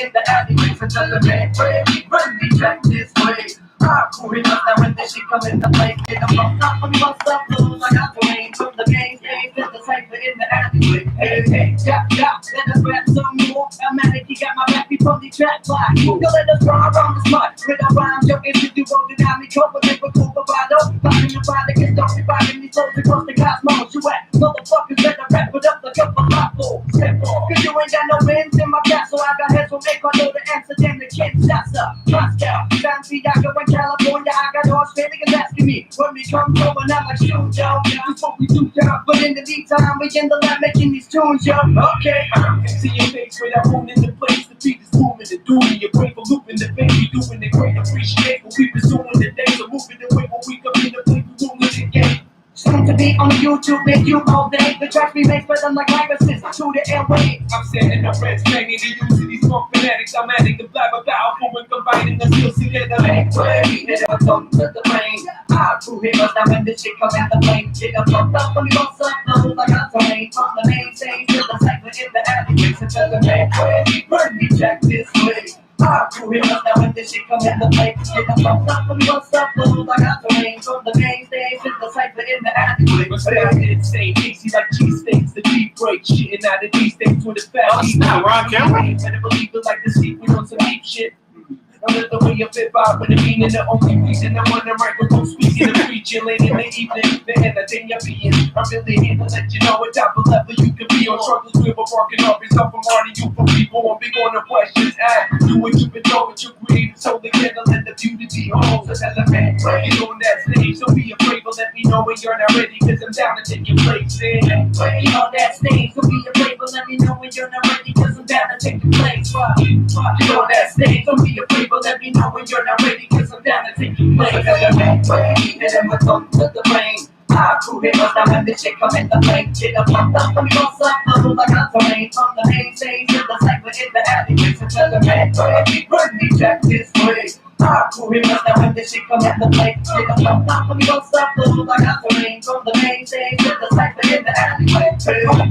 in the alleyways until the man pray. Run me back this way. I'm cool enough now when this shit come in the play. Get them up, top of me, what's up, little? I got the rain from the main stage to the cypher in the alleyway. Hey, hey, yeah, let us grab some more. I'm at it, he got my back, we from the track by. Yo, let us run around the spot. With a rhyme, yo, if you do roll the dynamic, cover, never cool, bravado. Finding the fire, get stuck, dividing these souls across the cosmos. You at, motherfuckers, better wrap it up like a falafel. Step off, cause you ain't got no wins in my castle. I got heads from Ecuador to Amsterdam to Kinshasa. Moscow, Santiago, and California. I got Australians asking me when we come through, and I'm like, shoot, yo, that's what we do, yo. But in the meantime, we in the lab making these tunes, yo. Okay, see your face without holding the place. The beat is moving, the doing your brain for looping the baby, doing the great. Appreciate what we pursuing the day, so moving the way when we come in the play, we ruling the game. Soon to be on YouTube, make you all day. The tracks we make spread them like viruses to the airway. I'm setting the reds, banging the use of these funk fanatics. I'm adding the blabber powerful and combining the skills together. Make way, hit it come to the brain. I true heroes now when this shit come out the plane. Get up, up, when we bust up, flow like a terrain. From the main stage to the cypher in the alleyways until the main way. Burn me jack this way. I true heroes now when this shit come in the plane. Get up, when we bust up, flow like a terrain. From the main stage to the cypher in the alleyway. Respect it, same easy like cheesesteaks. The deep break, shitting out of these things with a fat beat. Ron Campbell. Better believe it like the secret on some deep shit. I let the way you fit by with the meaning, the only reason I want the microphone speaking and preaching late in the evening. The anything you're being, I'm really here to let you know what type of level you can be on. Struggles with a barking up, it's up from Marty, you from people. I'm big on the questions asked. Do what you've been told, what you created, so together let the beauty be home. So tell them, man, get on that stage, so be afraid, but let me know when you're not ready, cause I'm down to take your place. Get on that stage, so be afraid, but let me know when you're not ready, cause I'm down to take your place. Get on that stage, so be afraid, but let me know when you're not ready, cause I'm down to take your place. And then we'll come to the brain. I cool it up, now when this shit come in the plane. Get up, when we bust up, flow like a terrain. From the main stage to the cypher in the alleyways until the man way. Run me jack this way. I cool it up, now when this shit come in the plane. Get up, when we bust up, flow like a terrain. From the main stage to the cypher in the alleyway.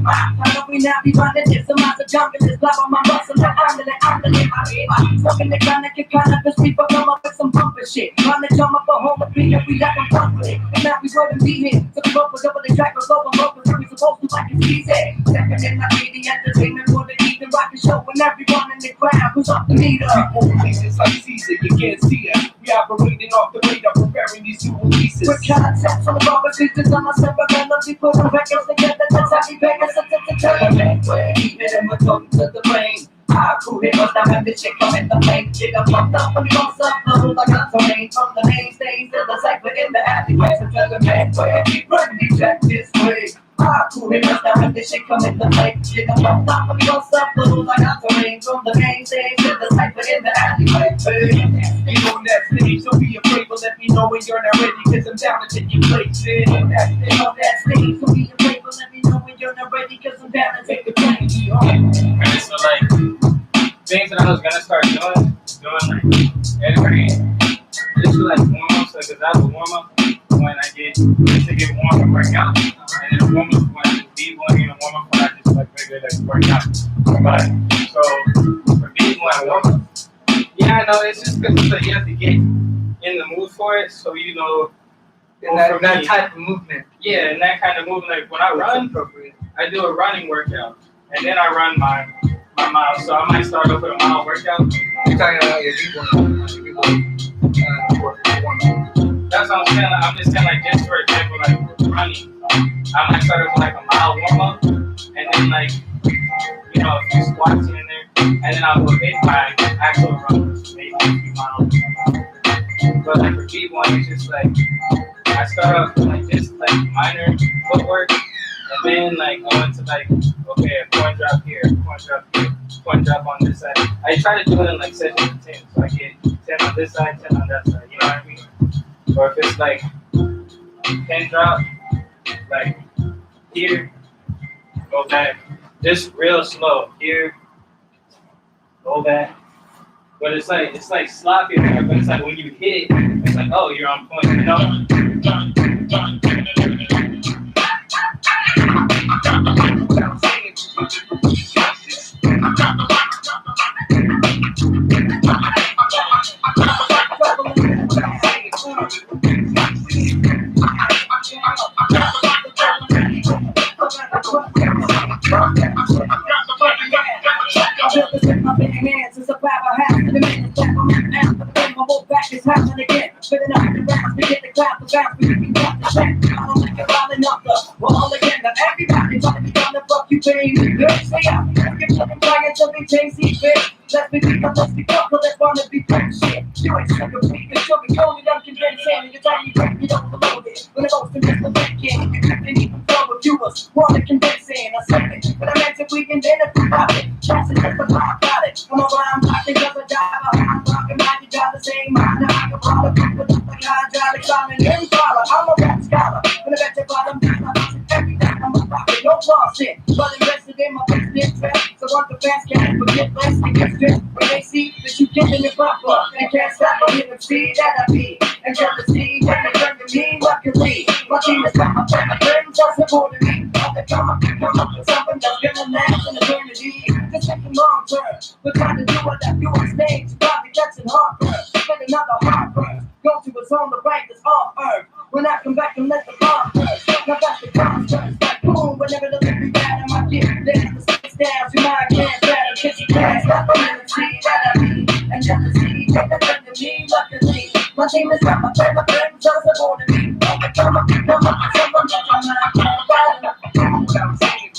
How do we not be running this? I'm out the jungle, this block on my muscle, I'm smoking the chronic, you cannabis, people come up with some bumper shit. Trying to jump up a home with me, and we got them pumping. And now we wouldn't be here. So we both was up on the track, we're low and low, because we supposed to like it's easy. Second in my media entertainment for the even rockin' show, and everyone in the crowd who's up the meter. People releases like Caesar, you can't see us. We operating off the radar, preparing these new releases. With concepts on the rubber features on my separate melody, put the records together, that's how we bang us up to the tournament. Keep it in my tongue to the brain. I cool it up, now when this shit come in the plane. Get up, when we bust up, flow like a terrain. From the main stage to the cypher in the alleyways until the man way. Run me jack this way. I cool it up, now when this shit come in the plane. Get up, when we bust up, flow like a terrain. From the main stage to the cypher in the alleyway. Get on that stage, don't be afraid, but let me know when you're not ready, cause I'm down to take your place. Get on that stage, don't be afraid, but let me know when you're not ready, cause I'm down to take the plane. And so like things that I was gonna start doing like every this is like warm up, so cause I have a warm up when I get to get warm and work out, and then warm up when I just be going in and warm up when I just like regular like work out. But so for me when I warm up, yeah, I know it's just cause it's like you have to get in the mood for it, so you know. In that type of movement. Yeah, and that kind of movement. Like when I run, I do a running workout, and then I run my mile. So I might start off with a mile workout. You're talking about your people. That's what I'm saying. Like, I'm just saying, like, just for example, like running. I might start off with like a mile warm up, and then like, you know, a few squats here and there, and then I'll go hit my actual run, maybe a few miles. But like for Bboy, it's just like I start off with like this like minor footwork, and then like I went to like okay, a point drop here, point drop here, point drop on this side. I try to do it in like sessions of 10, so I get 10 on this side, 10 on that side. You know what I mean? Or if it's like 10 drop, like here, go back, just real slow. Here, go back. But it's like sloppy there, but it's like when you hit it, it's like, oh, you're on point, you know? My big hands is a power house. The man is back on my ass. The thing my whole back is happening again. Spinning up the rounds, we get the clap the bounce, we can cut the check. I don't like it rolling up the wall again. Now everybody trying to be on the fuck you paying me. Bitch, say out. Get fucking trying to be chasing bitch. Let's be big, let's be couple, let's wanna be quick shit. You ain't such a freak, and you'll be going, I'm convinced, and you're trying to break it over the load it. When it goes to this, the weekend, you couldn't even flow with viewers. Wanna convince, and I said it. But I meant if we can then if we got it. Chance it, just a pop got it. I'm over, I'm talking, cause I drive, I'm talking, I can drive the same mind. I can follow people, just like I drive, climbing in follow. I'm a rap scholar, when I bet your bottom down, I'm every time I'm a rocket, no loss it. But invested in my business trap, so once the fans can't forget less to get stripped. When they see that you get in the bumper, they can't stop or even see that I be. And jealousy, when they turn to me, luckily, my team is got my friends are supporting me. They come up with something that's gonna last in eternity. Just thinking long term, we're trying to do what I do on stage. Probably catching heartburn, spend another heartburn. Go to a zone, the right is off earth. When I come back and let the bomb burst. Now that's the concert, like boom, whenever the living bad in my kid. There's the six down, you mind can't battle, kiss your ass, stop a minute, see that I be. And jealousy, take the turn to me, luckily. My team is got my favorite friends, just supporting me. Come on, someone that I can't battle. I'm saying,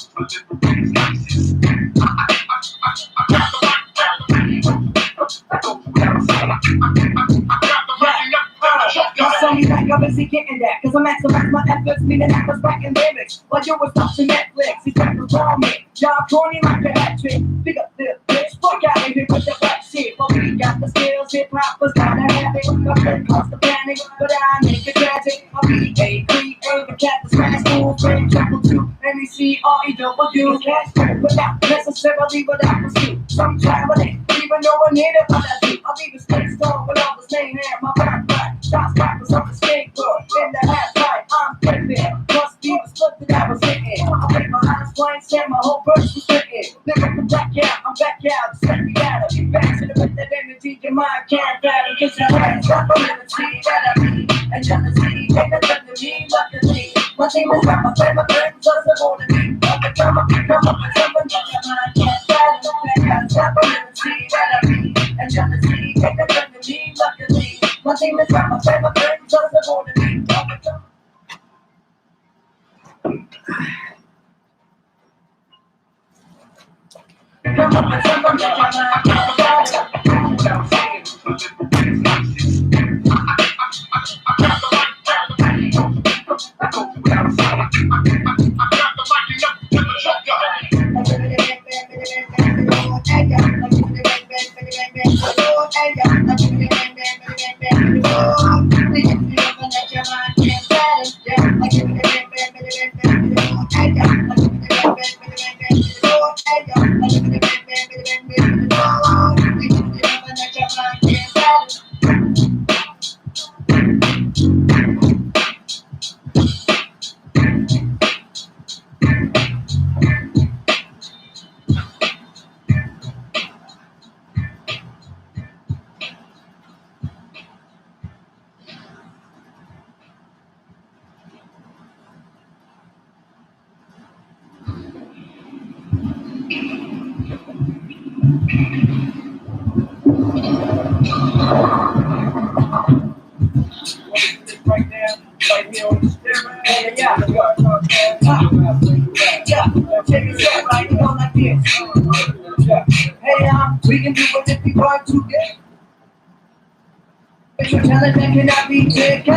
so me like I'm busy getting that, cause I maximize my efforts, meaning I was writing lyrics while you was watching Netflix. These rappers call me, y'all corny like a hat trick. Big up this bitch, fuck out of here with the black shit. But we got the skills, hip hop was not a habit. Nothing caused the panic, but I make it tragic. I'll be a creative cat that's smash school, friend, triple two, NECREW, cash without necessarily what I pursue. Some traveling, even though I need it, what I do. I'll leave a straight stone with all the same hair, my back back. Shots rappers on the skateboard, in the half pipe, I'm flipping. Must be the split that I was hitting. I make my eyes blind, stand my whole verse was written. Live up and back out, I'm back out, set me out. Get back to the with that energy, your mind can't battle. Get your hands up, I'm in the tree that I be. And jealousy, take the turn to me, luckily. My team is got my favorite friends, just supporting me. Come up, and someone that your mind can't battle. Back out, stop, I'm in the tree that I be. And jealousy, take the turn to me, luckily. My team is got my favorite friends, just supporting me. Come on, someone that your mind can't battle. Right now, right here on the stereo. Yeah. Check this out, right? You know, like this. Hey, we can do what if we want to get. It's a challenge that cannot be taken.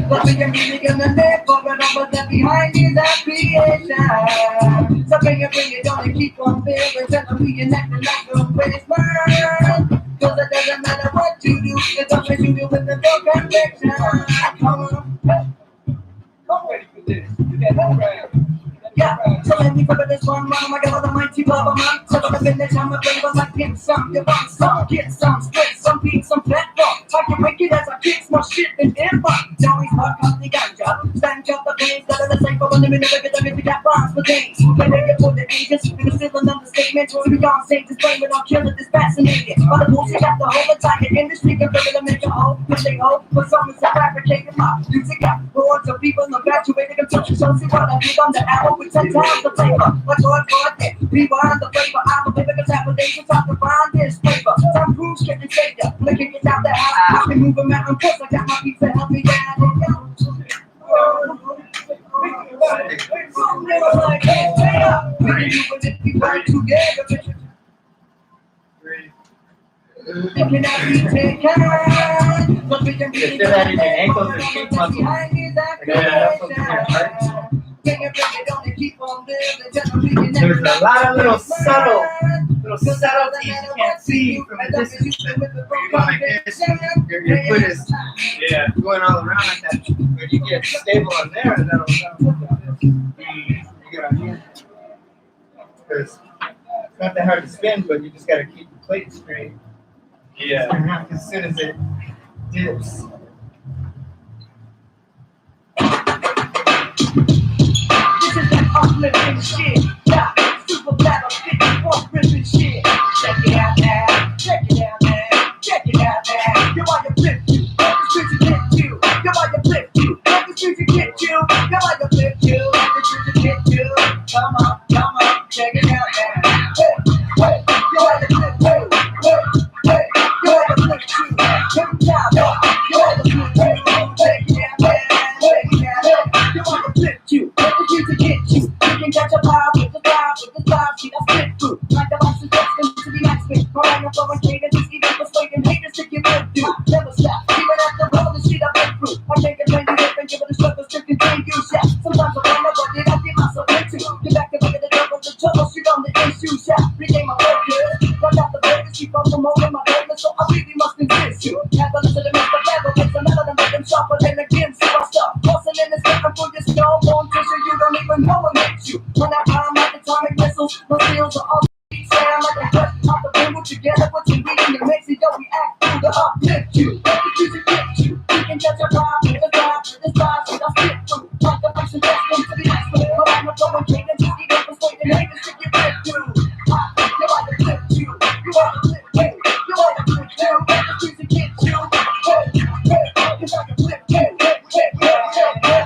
But we can really gonna live for the number that behind is our creation. So bring it on and keep on feeling. Tell me you're acting like a British man. Cause it doesn't matter what you do, it's always you do with the full conviction. Come on. I'm ready for this. You got no round. Yeah, so let me cover this one round. I got all the mighty bubble man. So the finish, I'm a flavor like get some, you want some, get some, split some. some beats, some fat rock. I can break it as I kick more shit than ever. Johnny's hot, cut the ganja. Stand up the pains, that are the same for when we never get the music that rhymes for days. When they get for the ages, and it's still an understatement. To be on stage, this brain when I'm killing this fascinated. By the bullshit, got the whole entire industry can really make a hoe. When they hope for someone to fabricate my music got hordes of people infatuated and touch so see what I think on the hour with 10 times the paper. Like what it? People on the paper, I'm a paper contamination, time to find this paper. Some proofs getting savior, when I kick it out the house, I can move around, cause I got my pizza, help me down. Like, hey, stay up. We can do it if we work together. It cannot be taken, but we can really Still having your ankles and feet muscles. There's a lot of little subtleties you can't see from a distance. You're going like this, your foot is going all around like that. When you get stable on there, that'll you get on here. Because it's not that hard to spin, but you just got to keep the plate straight. Yeah. As soon as it dips. This is that uplifting shit. Yeah, super battle, 54 ripping shit. Check it out now. Check it out now. Check it out now. You want your flip you. Let the streets get you. You want your flip you. Let the streets get you. You want your flip you. Let the streets get you. Come on, come on. Check it out now. Hey, hey. You want your flip you. Hey, hey. You want your flip you. Check it out now. You want your flip you. Check it out now. Check it out now. You want your flip you. Let the streets get you. You can catch a vibe with the vibe, with the vibe. See, that's flip through. Like the box is destined to be next me. Calling up over cadence, just even persuading haters to give it due. Never stop, even after all the shit I've been through. I can't get ready to and give it a struggle to continue. Yeah, sometimes I wonder what did I get myself into? Get back to making the trouble, shit on the issue. Yeah, regain my focus. Run out the burgers, keep on promoting my burgers, so I really must insist you. Have a listen to Mr. Level, makes another than make them sharper than again. So I stop, busting in this second for your skull, on tissue, you don't even know what hits you. When I rhyme like atomic missiles, my skills are all sound like a fresh off the table together, what you read in the mix, yo, we act through the uplift you. Let the music get you. You can catch a vibe with the vibe, with the vibe, shit I'll spit through. Like the function destined to be next to me. But I'm not going cadence, just even persuading haters to get rid through. You want to flip you. You want to flip you. You want to flip you. Let the music get you. Hey, hey, it's like a flip you.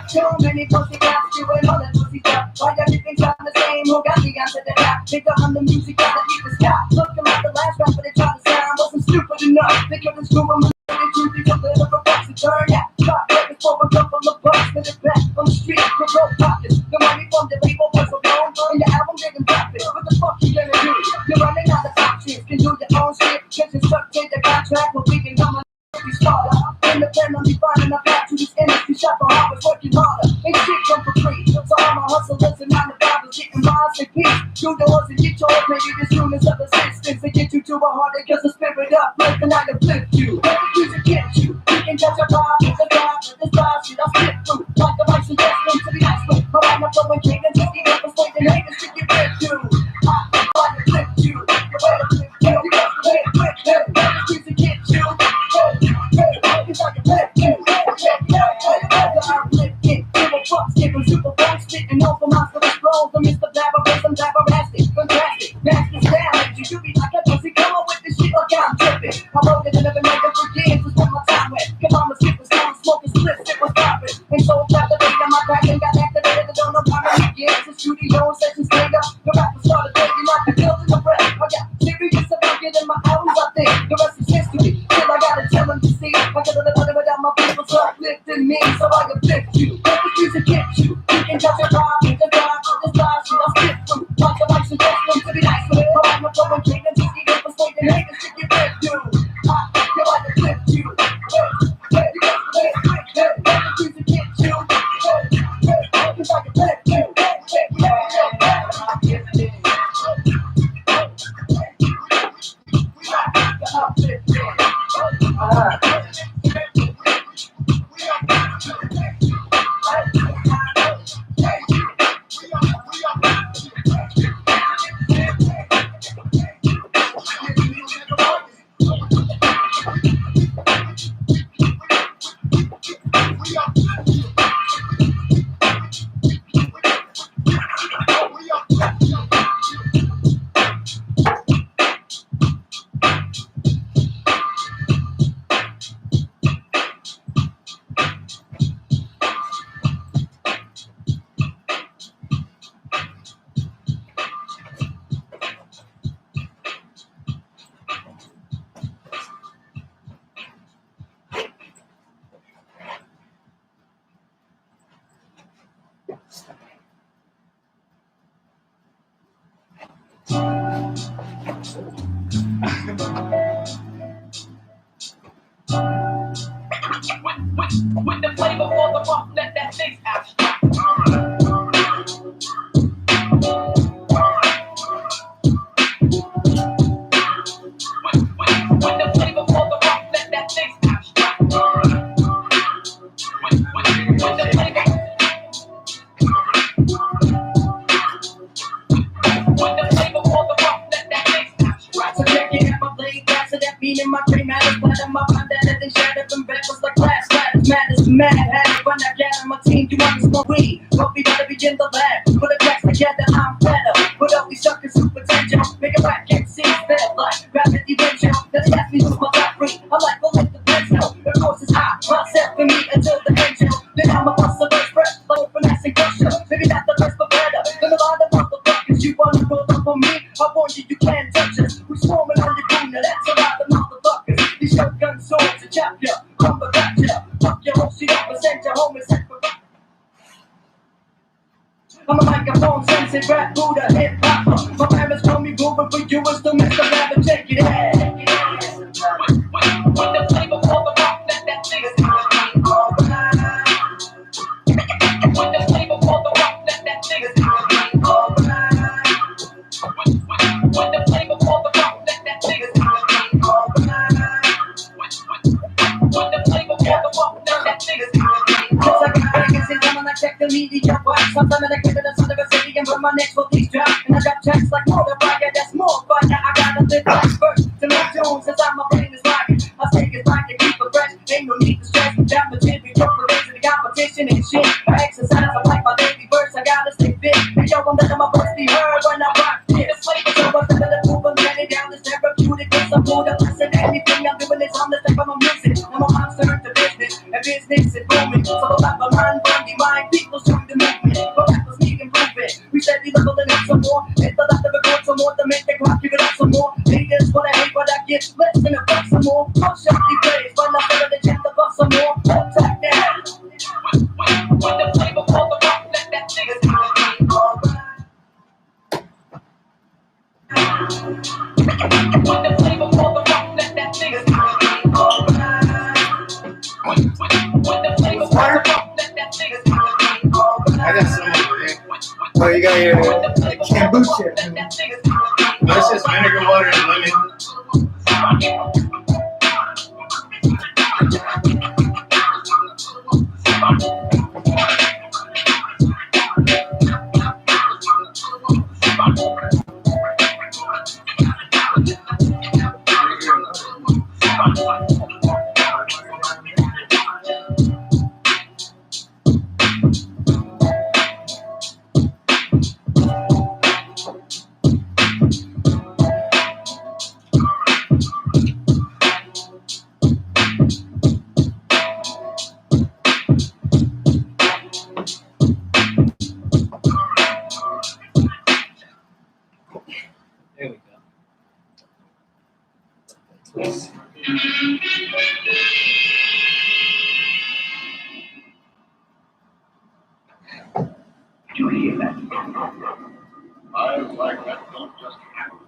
Too many pussy cats doing all that pussy stuff. Why everything's not the same? Who got the answer to that? Think I'm the music gotta keep the sky. Looking like the last rapper they try to sound wasn't stupid enough. They couldn't screw them. They choose to live for bucks and turn out. Stop breaking for a couple of bucks. With it back on the street for broke pockets. The money from the people was alone. And your album didn't profit. What the fuck you gonna do? You're running out of options. Can do your own shit. Get you stuck in the contract. But we can come on. Be smarter, independently finding a path to this industry. Shop for hours, working harder. Ain't shit come for free. So I'm a hustler, listen, 9 to 5 is getting miles and peace. Do yours and get yours. Maybe this room is of assistance to get you to a harder. Cause the spirit up, flip and I can flip you. Let the music get you. You can catch a vibe with the vibe, with this vibe, shit I'll spit through. Like the mics and destined to be nice with. But I'm not going cadence, just even persuading haters to get rid through. I can flip you. You better flip you. You got to flip you. Let the music get you. It's like a flip you. Super fun, spitting off the monster flows. The Mr. Blabber, some blabberastic, fantastic, master style. You be like a pussy, come on with this shit like I'm tripping. I wrote it and never made it for years, to spend my time with. Come on, let's skip the sound, smoke a split, sip was popping. And so captivated, my crack and got activated. I don't know how many years the studio sessions stayed up. The rapper started taking off the building the breath. I got serious about getting my albums out there. The rest is history. Till I gotta tell them to see. I gotta let them without my people so uplifting me. So I can flip you. Let the music get you. You can touch your vibe, with the vibe, with the vibe, shit I'll skip through. Like the mics and destined to be nice with it. But I'm not going cadence, just even persuading haters to get rid through. You like to flip you. Hey, you got to flip, hey, let the music get you. Hey, it's like a flip you. With the flavor for the rock, let that thing abstract. With the flavor. With the flavor for the rock, let that thing abstract. So check it out, my blade faster, that beat in my cream, man, it's better, my mind, that it shattered from breakfast like glass ladders. Mad as mad, had it when I gather my team, you want to smoke weed, but we gotta begin the lab, put the tracks together, I'm better, put all these suckers who potential, make a rap, can't see it's better, like gravity venture, then they ask me who's my top three, I'm like, well, it's the pencil, the course is high, myself and me until the venture, then I'm a bustle, first breath, like finesse and crusher, maybe not the best, but better, than a lot of motherfuckers, you wanna roll up on me, I warn you, you can't touch us, we swarming on your boom, now that's a lot of motherfuckers, these shotgun swords to chop ya, lumber got ya, fuck your whole shit up and send you home and set for I'm a microphone sensei, rap Buddha, hip hopper. My parents call me Boober, but you was the Mr. Rapper, check it out. With the flavor for the rock, let that thing alright. With the flavor for the rock, let that thing alright. With the flavor for the rock, let that thing alright. With the flavor for the rock, let that thing Cause I got vacancies, I'm on check the media wax. Sometimes I get to the son of a city and put my next for these drops. And I got checks like motorbike, that's more fun. Now I gotta live like first to make tunes since I'm a brain is rocking. I take it back and keep it fresh. Ain't no need to stress. That material for the the competition and shit. I exercise, I like my daily verse. I gotta stay fit. And yo, I'm letting my voice be heard when I rock this. So I'm gonna move and let it down. This therapeutic. Cause I'm more than listen. Anything I'm doing is on the step of my music. I'm a monster to business. And business is booming. So I'm a man, body, mind. People show the movement. But rappers need improvement. We said we leveling up some more. Hit the left of the road some more. To make the clock give it up some more. Haters what I hate, but I get less than a fuck some more. Push up the plays. Run up to the chest to fuck some more. Hold tight down. With the flavor for the rock, let that thing alright. With the flavor for the rock, let that thing alright. With the flavor for the rock, let that thing alright. I got some over here. Oh, you got your kombucha. That's just vinegar, water, and lemon. There we go. You hear that? I like that don't just happen.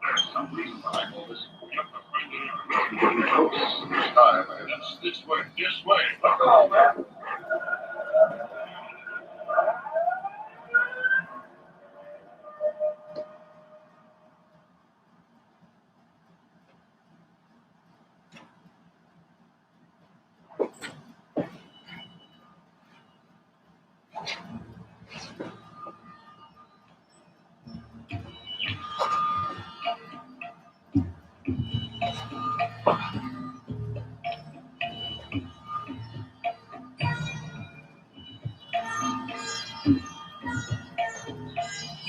There's some reason behind all this. This time, it's this way, this way. Look all that.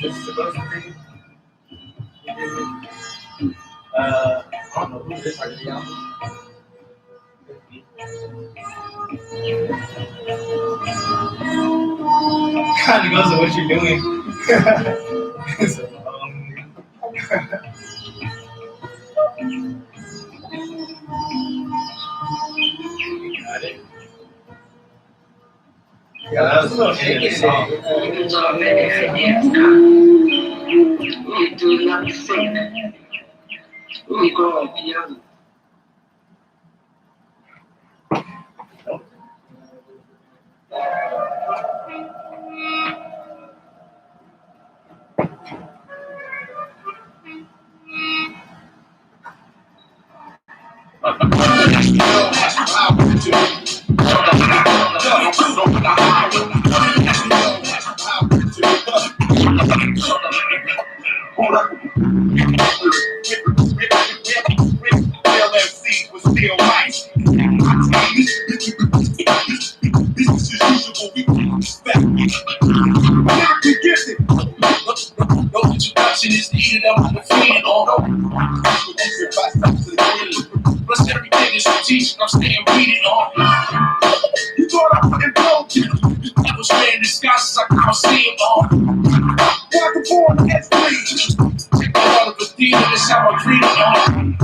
This is supposed to be. I don't know who this part of the album. Kind of goes to what you're doing. So, got it. Yeah, that was a little shaky song. We do not sing. We go beyond. MCs with steel lights. Business as usual, we respect. Lyrically gifted. No introduction is needed, I'm on the field on. Plus everything is strategic, I'm staying reading on. You thought I wouldn't blow you. I was wearing disguises, I can't see it on. Walk aboard the S3. Take all of the deal, that's how I treat it on.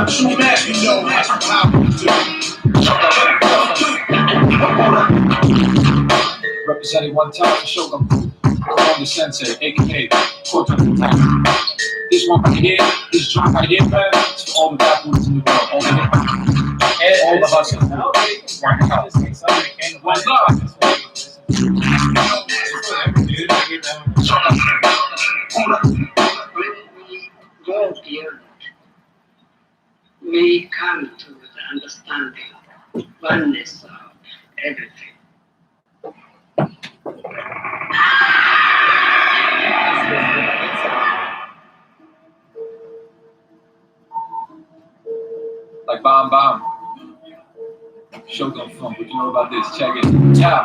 True man, you know how to do. Representing one time for Shogun, Kawanda Sensei, aka Koto. This one right here, this joint right here, man, it's for all the backwoods in the world, all the all the hustlers. Right now. What's up? We come to the understanding, oneness of everything. Like bomb. Shogun Funk, what you know about this? Check it. Yeah.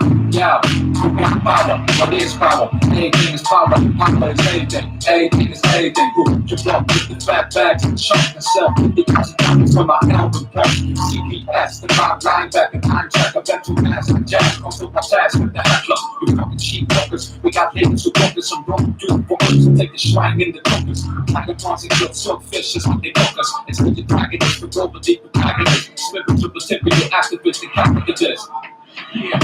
Power, what is power? Anything is power. Power is anything. Anything is anything. Trip up with the fat bags and chunk myself. Because it comes from my album press. CPS, the bottom line back in contract. I bet you mass and jazz. Come to my task with the heckler. You fucking cheap fuckers. We got niggas who focus on broken dude for us to take the shrine in the focus. Like a bronze and good silkfish is what they focus. It's with the protagonist, the global deep protagonist. Spiritual, typical activist and capitalist. Yeah.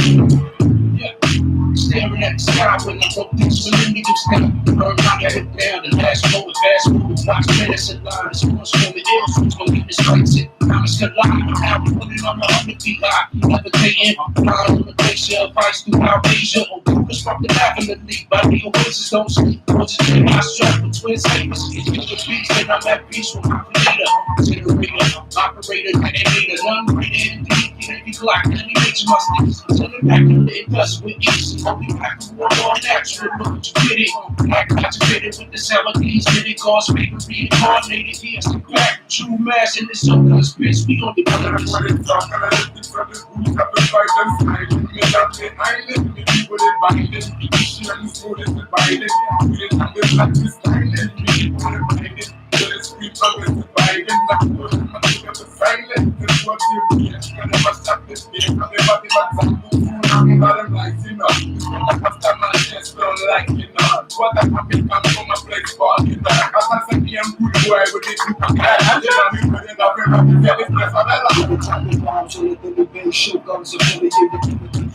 Staring at the sky when I wrote this millennium step. Learn how to hit down the last moment, fast moving, watch minutes and lines. Once from the ill, who's gonna get this right? Promise to lie, how we put it on the 100 line. Levitating, blind limitation, advice through our Asia. Or do this from the definitely, but the oasis don't sleep. What's it in my strap with twin sabers? It's the beast, and I'm at peace with my creator. Generator, operator, detonator, none greater indeed. Any clock, any major mistakes. Turning back to the dust with ease. Only back to war all natural. Look what you did it. Black concentrated with the sour keys. Did it cause paper reincarnated. Yes, the crack. True mass in the soul. Space, we on the other side. Shoguns affiliated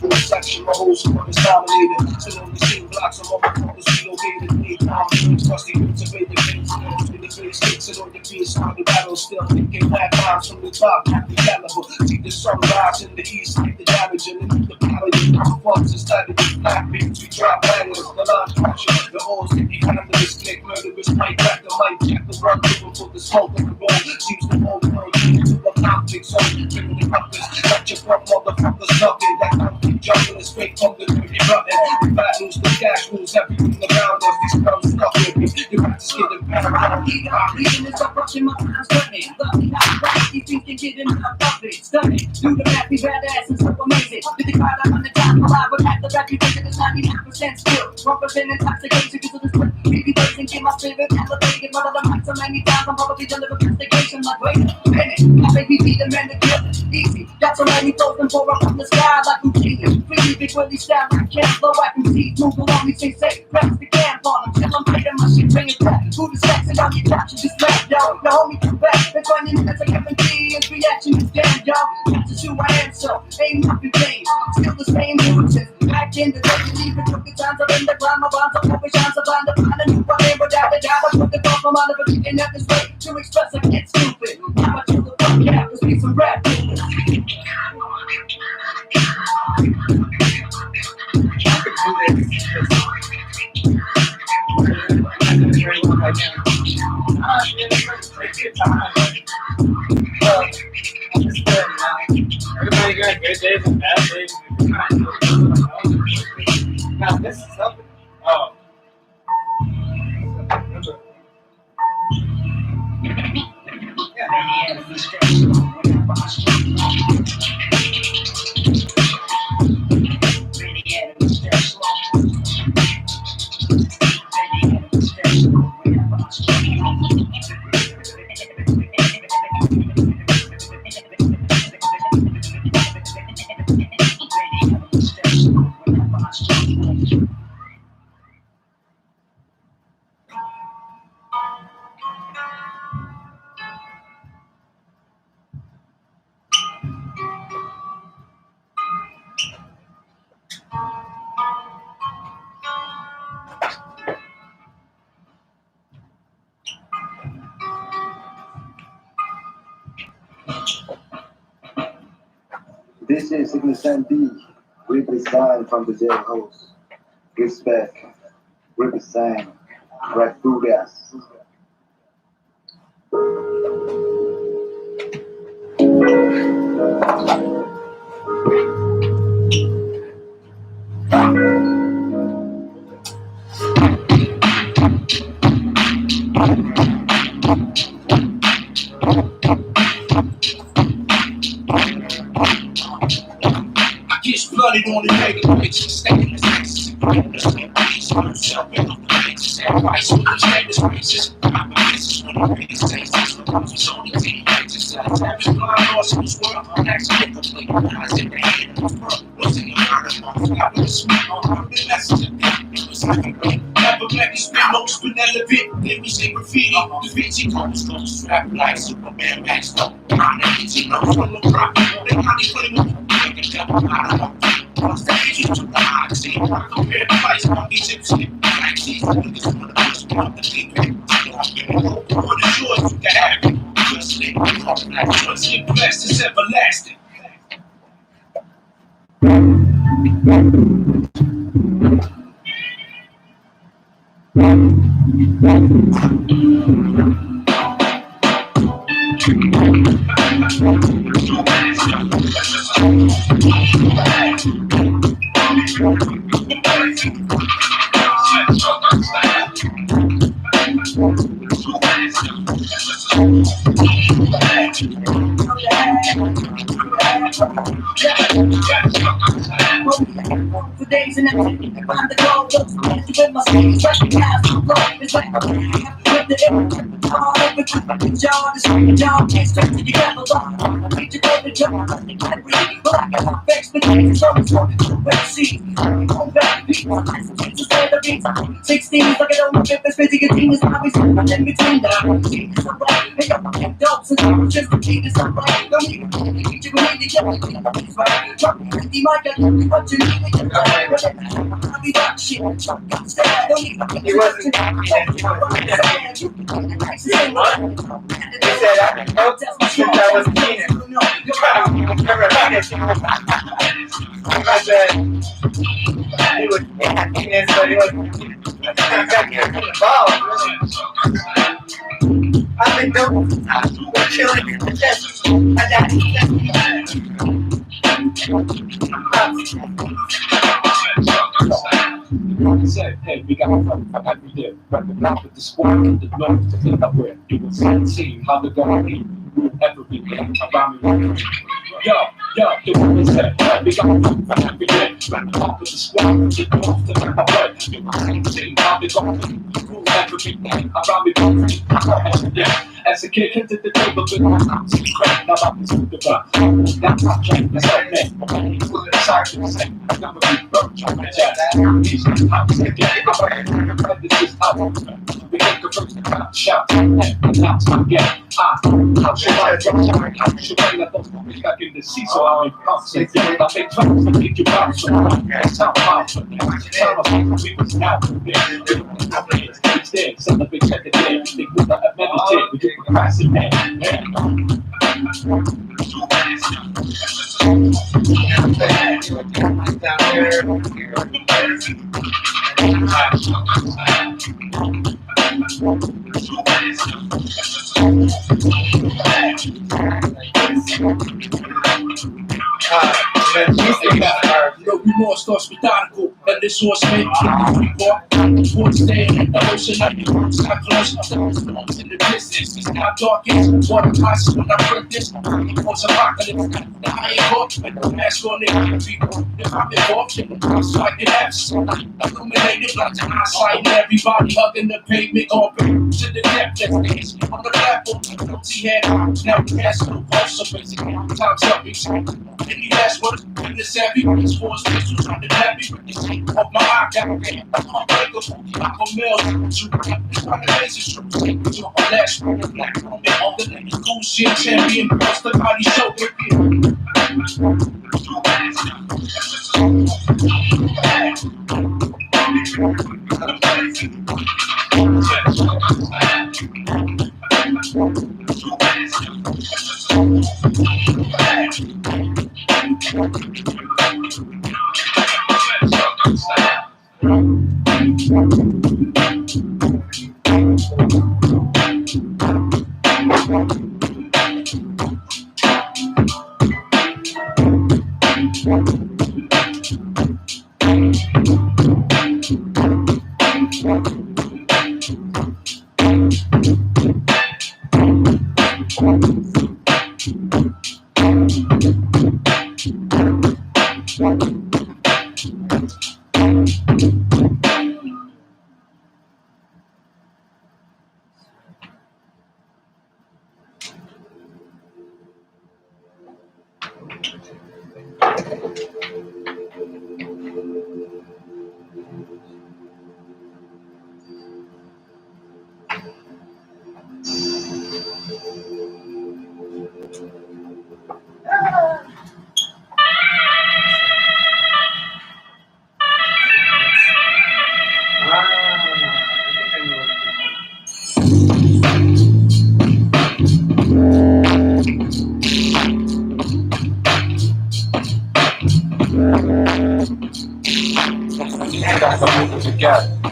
with the section, my whole squad is dominated. Still on the same blocks, I'm on my focus, relocated. Need confidence, rusty cultivated things. In the face, fixing on the beat, on the battle, still thinking back lines from the top, half the caliber. See the sunrise in the east, like the damage, and then the power you come fucks instead of the flat beats. We drop bangers, the line pressure, the oars get the handlers, click, murderous, right back the light, check the run, people for the smoke and the roll. Seems the whole world into a conflict, so bring the compass, let your front motherfuckers nothing. That conflict jungle is fake from the dirty button. The battles, the cash rules, everything around us. These girls stuck with me. You're about to get them paramount. Reading is up rushing my time's running. Lucky how right you think you're getting up it. Stunning. Do the math, be badass and so amazing. Did the crowd up on the top, alive with half the reputation is 99% still. 1% intoxication because of the split. Baby ways and get my spirit elevated. One of the mics so many times I'm probably done with investigation. Like, wait a minute, my baby be the man to kill it. Easy. Got so many flows and pour up from the sky like Houdini. Freely big Willie style, I can't flow, I can see. Move along me, say, press the can on them. Till I'm playing my shit, bring it back. Who the sex and I'll get touched and just laugh, y'all. The homie come back. The 20 minutes I guarantee his reaction is damn, y'all. That's just who I am, so ain't nothing changed. Still the same dudes. Back in the day, even took the times I'm in the grind. My rhymes are always shines, I'm blind to find a new one. Without a doubt, I put the My mind of and that is way to express I get stupid. Now I choose the fuck cap to speak some rap. Everybody got good days and bad days. Now this is helping. Oh. This is Significant D, represent from the jailhouse. Respect, represent, Red Bugas. Blooded on the paper, bitch, stacking his ass. Himself in the place, advice with his name is racist. My business when I pay his taxes. Was on the team, exercise. Average blind horse in this world, I'm actually complete. I said, the hand of the world was in the heart of my God with a smile. I'm the messenger. It was like a great. Never black is spin, most vanilla bit. Then we say graffiti. The bitchy comes from strap like Superman Max. I'm the bitchy, no from the rock. They got me putting me. I don't know. On stage, you took the hot seat. I compare the price on each shit. Like these niggas want to push me off the deep end. What is yours? You can have it. Just live like just live blessed. It's everlasting. For days and nights, find the gold, with my sleeves, recognize the flow. It's like I with the air, all over the jaw, this jaw, can't straight to your level. Reach your baby, jump, I can't breathe, but I got my facts, but it's so let's see. Home back, people, Jesus, the beats, 16, like it on the fifth, it's busy, getting his hobbies, in between the it's alright, make up my dogs, and I'm just the key, it's alright, don't even need you, we need to get it's right, drop me, you might get what you need, it's right, I'll be back, shit, don't even He wasn't happy that he said, I hope since I was Keenan. I said, he was Keenan, but he wasn't involved, really. I've been doing chilling in the chest. Said, hey, we got a fuck every day. But the block with the squad in the north to think of where it was seeing how the government everything around me. Yo, the woman said, hey, we got a fuck every day. But the block with the squad in the north to think of where it was seeing how the government everything around me. Yeah. As a kid, hit the table with my arms in the crack. Now I'm the block. That's my train, that's that man. Sorry to say, I'm gonna be broke on my jazz. These house again. I'm ready to this out. We make the first time shout. And now it's my game. How should I drop? How should I let those boys back in the seat so I make pumps again? I make trouble to make you bounce. So that's how I'm from there. We was out there. It's there, son of a bitch at the day. They Massive man. Down here. No remorse starts methodical, and this horse made What's there in the ocean, like the cyclones, storms in the distance. It's not dark, it's water classes when I print this. What's a apocalypse? The iron hawk, and the mask on it. If I'm involved in the so I can have illuminated, like the eyesight, and everybody hugging the pavement, going to the depth that's dance on the platform. Empty head, now we pass the pulse, so basically, time's up. Any last words in the savvy, it's force pistols on the heavy. Off my eye, got I'm unbreakable. I'm a mill, to the laser strip. To my last one, black woman, all the niggas, cool shit, champion, what's the body show with you?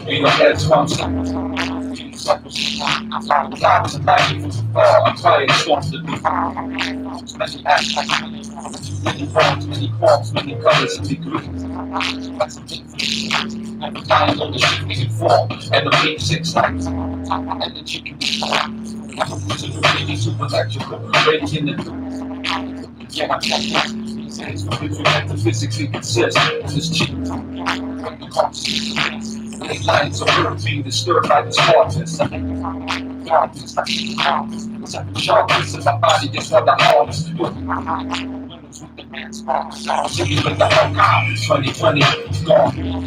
We don't let swamp I'm playing storms to be many acts, many forms, many forms, many colors and degrees. Every time on the shifting form, and the beat 6 lights, and the chicken super electrical, breaking the yeah, my if you have to physically consist of this cheap eight lines of earth being disturbed by this hardness. Sharpness in my body is what I always do. 2020 gone.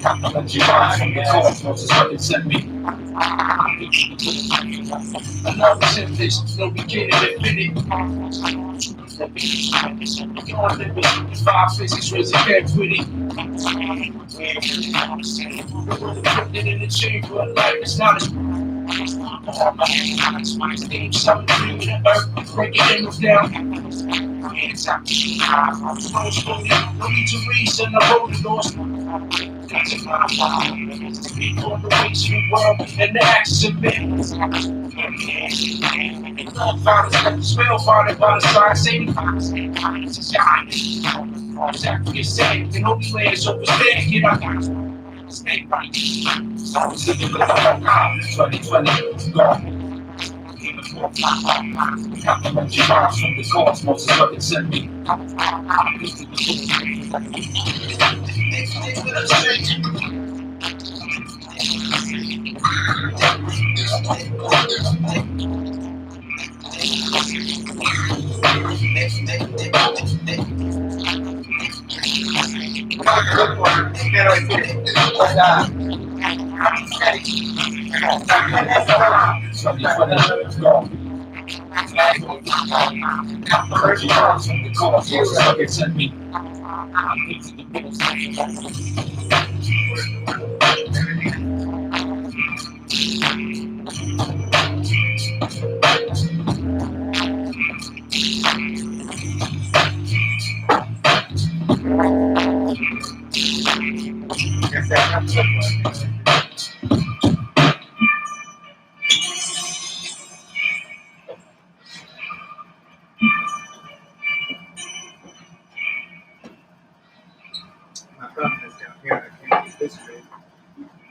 Compliment your mind from the cosmos is what it sent me. Another sentence, no beginning and finish. Beyond limits, 5 physics, raising back with it. Putting in the chamber of life, it's not as steam, something dreaming of earth, breaking it down. Hands out, no need to reason, I wrote the doors. That's a mind, speak on the ways of the world and the actions of men. Fathers got the spellbinded by the side, saving exactly the same. The Holy Land is overstaying, get out. Stay right. 2020 gone. Compliment your mind from the cosmos is what it sent me.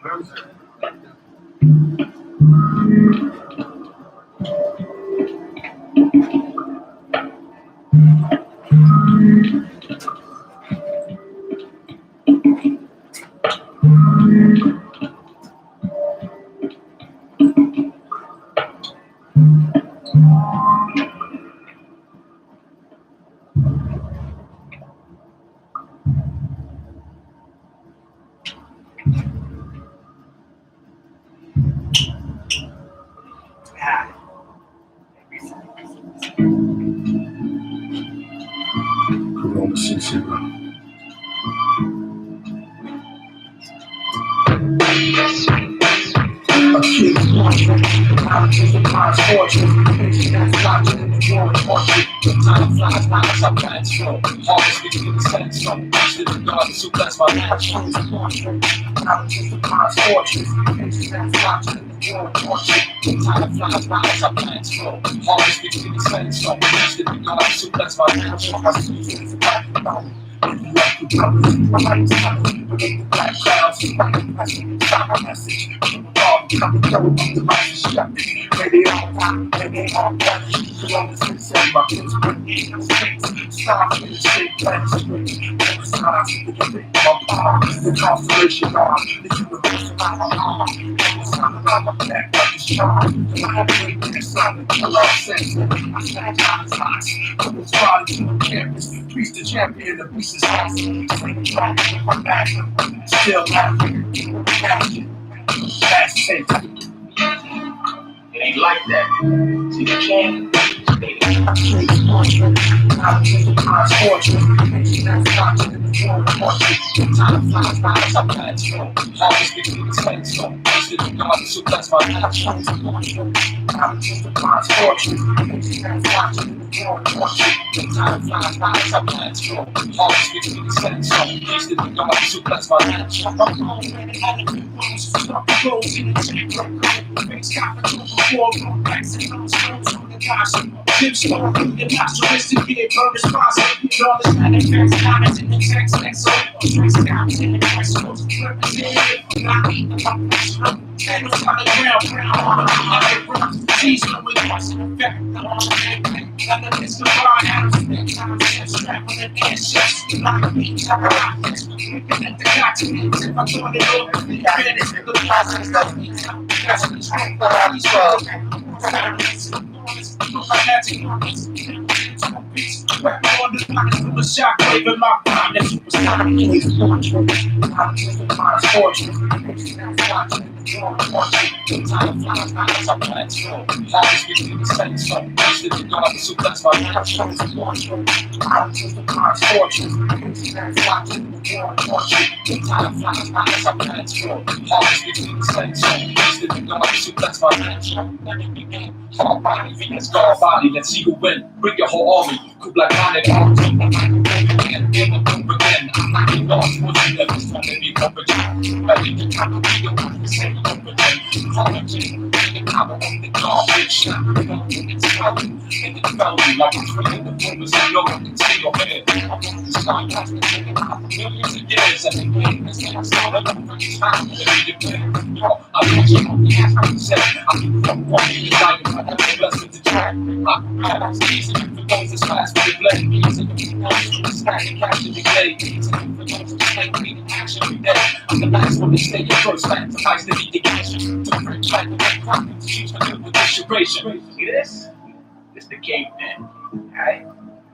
Corona Sincere. A kid's wandering, out to the mind's fortune. Patient that's locked in the drawing portrait. The time flies by as I glance slow. Harvest between the sense so reach to the goddess who bless my life. Wandering, out to the mind's fortune. Patient that's locked in the drawing portrait. The time flies by as I glance slow. Harvest between the sense so reach to the goddess who bless my life. My life's not the black clouds, my message. Coming through the right maybe all time, maybe all that. Corona Sincere, my kids bring me in space. Stop in the shape, planets straight. Never stop to the my palm. The constellation arm, the universe around my arm. The sun around my neck like a charm. The light break in the sun, the love sense. I stand on his eyes. From his body to the campus. Priest the champion, the beast is awesome. Sling track with my back. Still laughing, passion. Fast tape. It ain't like that. See the can? I chase fortune. I chase the prize fortune. Patient that's watching in the drawing portrait. Time flies by as I glance slow. Harvest between the sense so reach to the goddess who bless my life. I chase fortune. I chase the prize fortune. Patient that's watching in the drawing portrait. Time flies by as I glance slow. Harvest between the sense so reach to the goddess who bless my life. I'm already on the roads. Stop the roads in the check. Face capital before we backs and those roads on the gossip. Jim Stone, the nationalistic being burn responsible. All this manifest knowledge in the text, next over. Trace scouts in the crystals. Representative, not eating the professional. Candles on the ground on the room. Cheese with us in effect. I'm on the neck. And the midst of our atoms, next time I'm strapping an airships. Like me, I'm rockets. Looking at the continents. If I join it over, the minutes, the process of me. That's me, strength for all these roads. Weapon on the pockets from a shockwave in my mind. That superstar case fortune. I'm just a mind's fortune. That's watching the drawing portrait. The time flies by as I glance slow. Harvest between the sense so reach to the goddess who bless my life. I chose a fortune. I'm just a mind's fortune. That's watching the drawing portrait. The time flies by as I glance slow. Harvest between the sense so reach to the goddess who bless my life. Hard body, Venus, guard body, let's see who win. Bring your whole army, Kublai Khan and all. And game of doom again. I'm not in God's pussy, never strong to be competent. I think the time of the one, the same competent. Competent, the power of the garbage. It's coming, and it's felony, like it's really the focus of your can see your head. I want to start casting millions of years, and the game is not started up for this time. I want you on the ass, I'm set. I keep from walking the diamond. I'm blessed with the track. I'm easy for those that's fast with the blade. Easy for those who stack and cash in the glade. Easy for those who stay clean action every day. I'm the last one to stay in first line. To nice to meet the cash. To French like the red profit. To choose my good with distribution. See this? This the kingpin. Alright?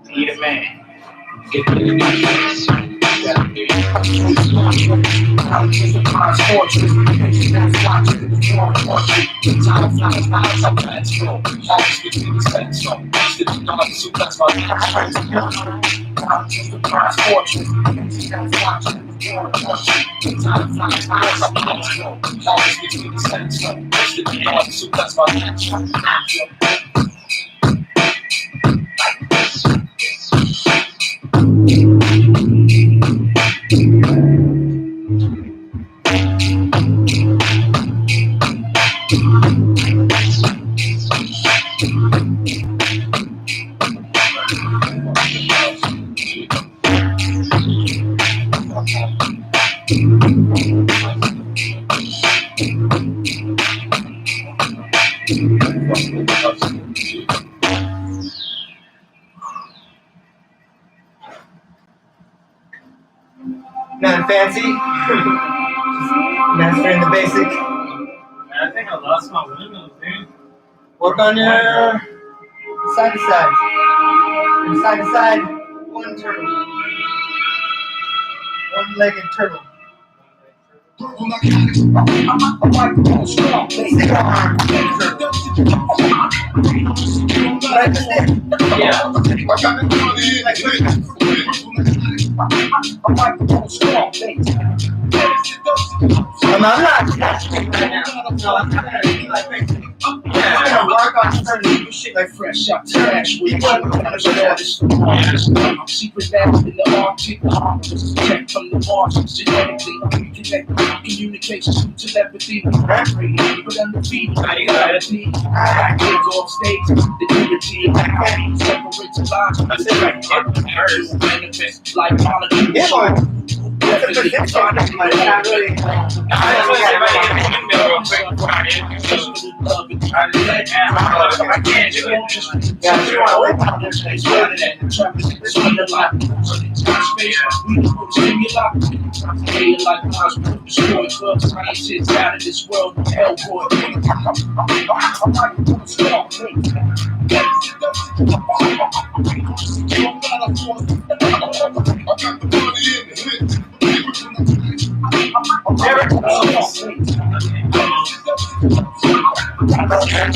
He the man. Get the I'm just a mind's fortune. That's watching the drawing portrait. The time flies by as I glance slow. Harvest between the sense so reach to the goddess who bless my life. I'm just a mind's fortune. That's watching the drawing portrait. The time flies by as I glance slow. Harvest between the sense so reach to the goddess who bless my life. fancy. Mastering the basic. I think I lost my windows, dude. Work on your side to side. From side to side, one turtle. One-legged turtle. I'm not catching right now. No, I'm gonna be like I'm gonna work on certain shit like Fresh out trash with I'm secret labs in the Arctic. Check from the Mars genetically. Connect communications to telepathy. But undefeated. I go off stage. The unity separates lines. Manifest like molecules. yeah, boy. That's a good thing.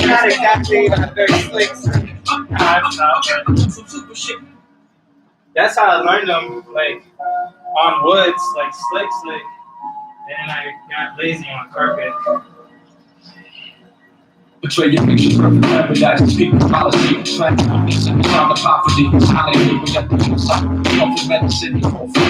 Not exactly very slick. That's how I learned them, like on woods, like slick, and I got lazy on carpet. Betray your picture, perfect paradise, people, policy, plan, it's in the sound of poverty, hallelujah, we got the inside, healthy medicine,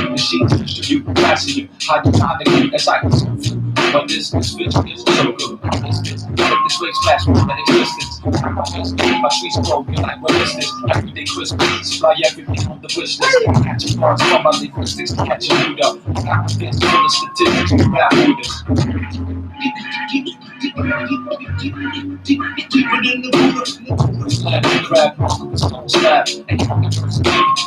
machines, distribute, capacity, hydrotonically, as I can see. But this bitch is so good, this way splash more than existence. My streets broken like resistance, everyday Christmas, supply everything on the wish list, catching bars from my linguistics, catching you up, confidence, full of statistics, we rap with this. Deeper than the water, slap, grab, slap, and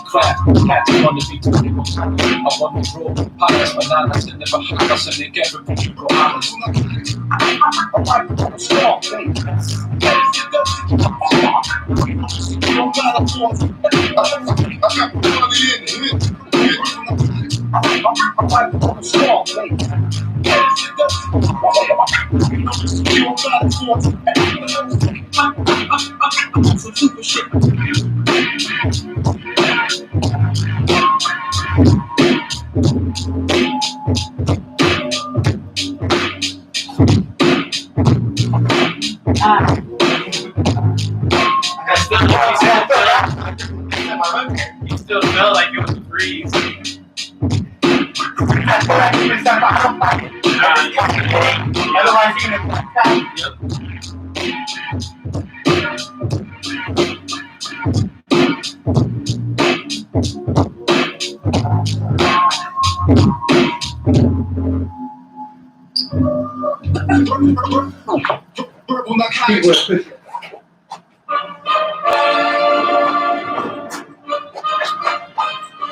crap, cats wanna be 21. I want to grow, pilots, bananas, and never hide us, and they get from you, bro. Strong, baby. Super shit. You still felt like it was a breeze. Otherwise, you're gonna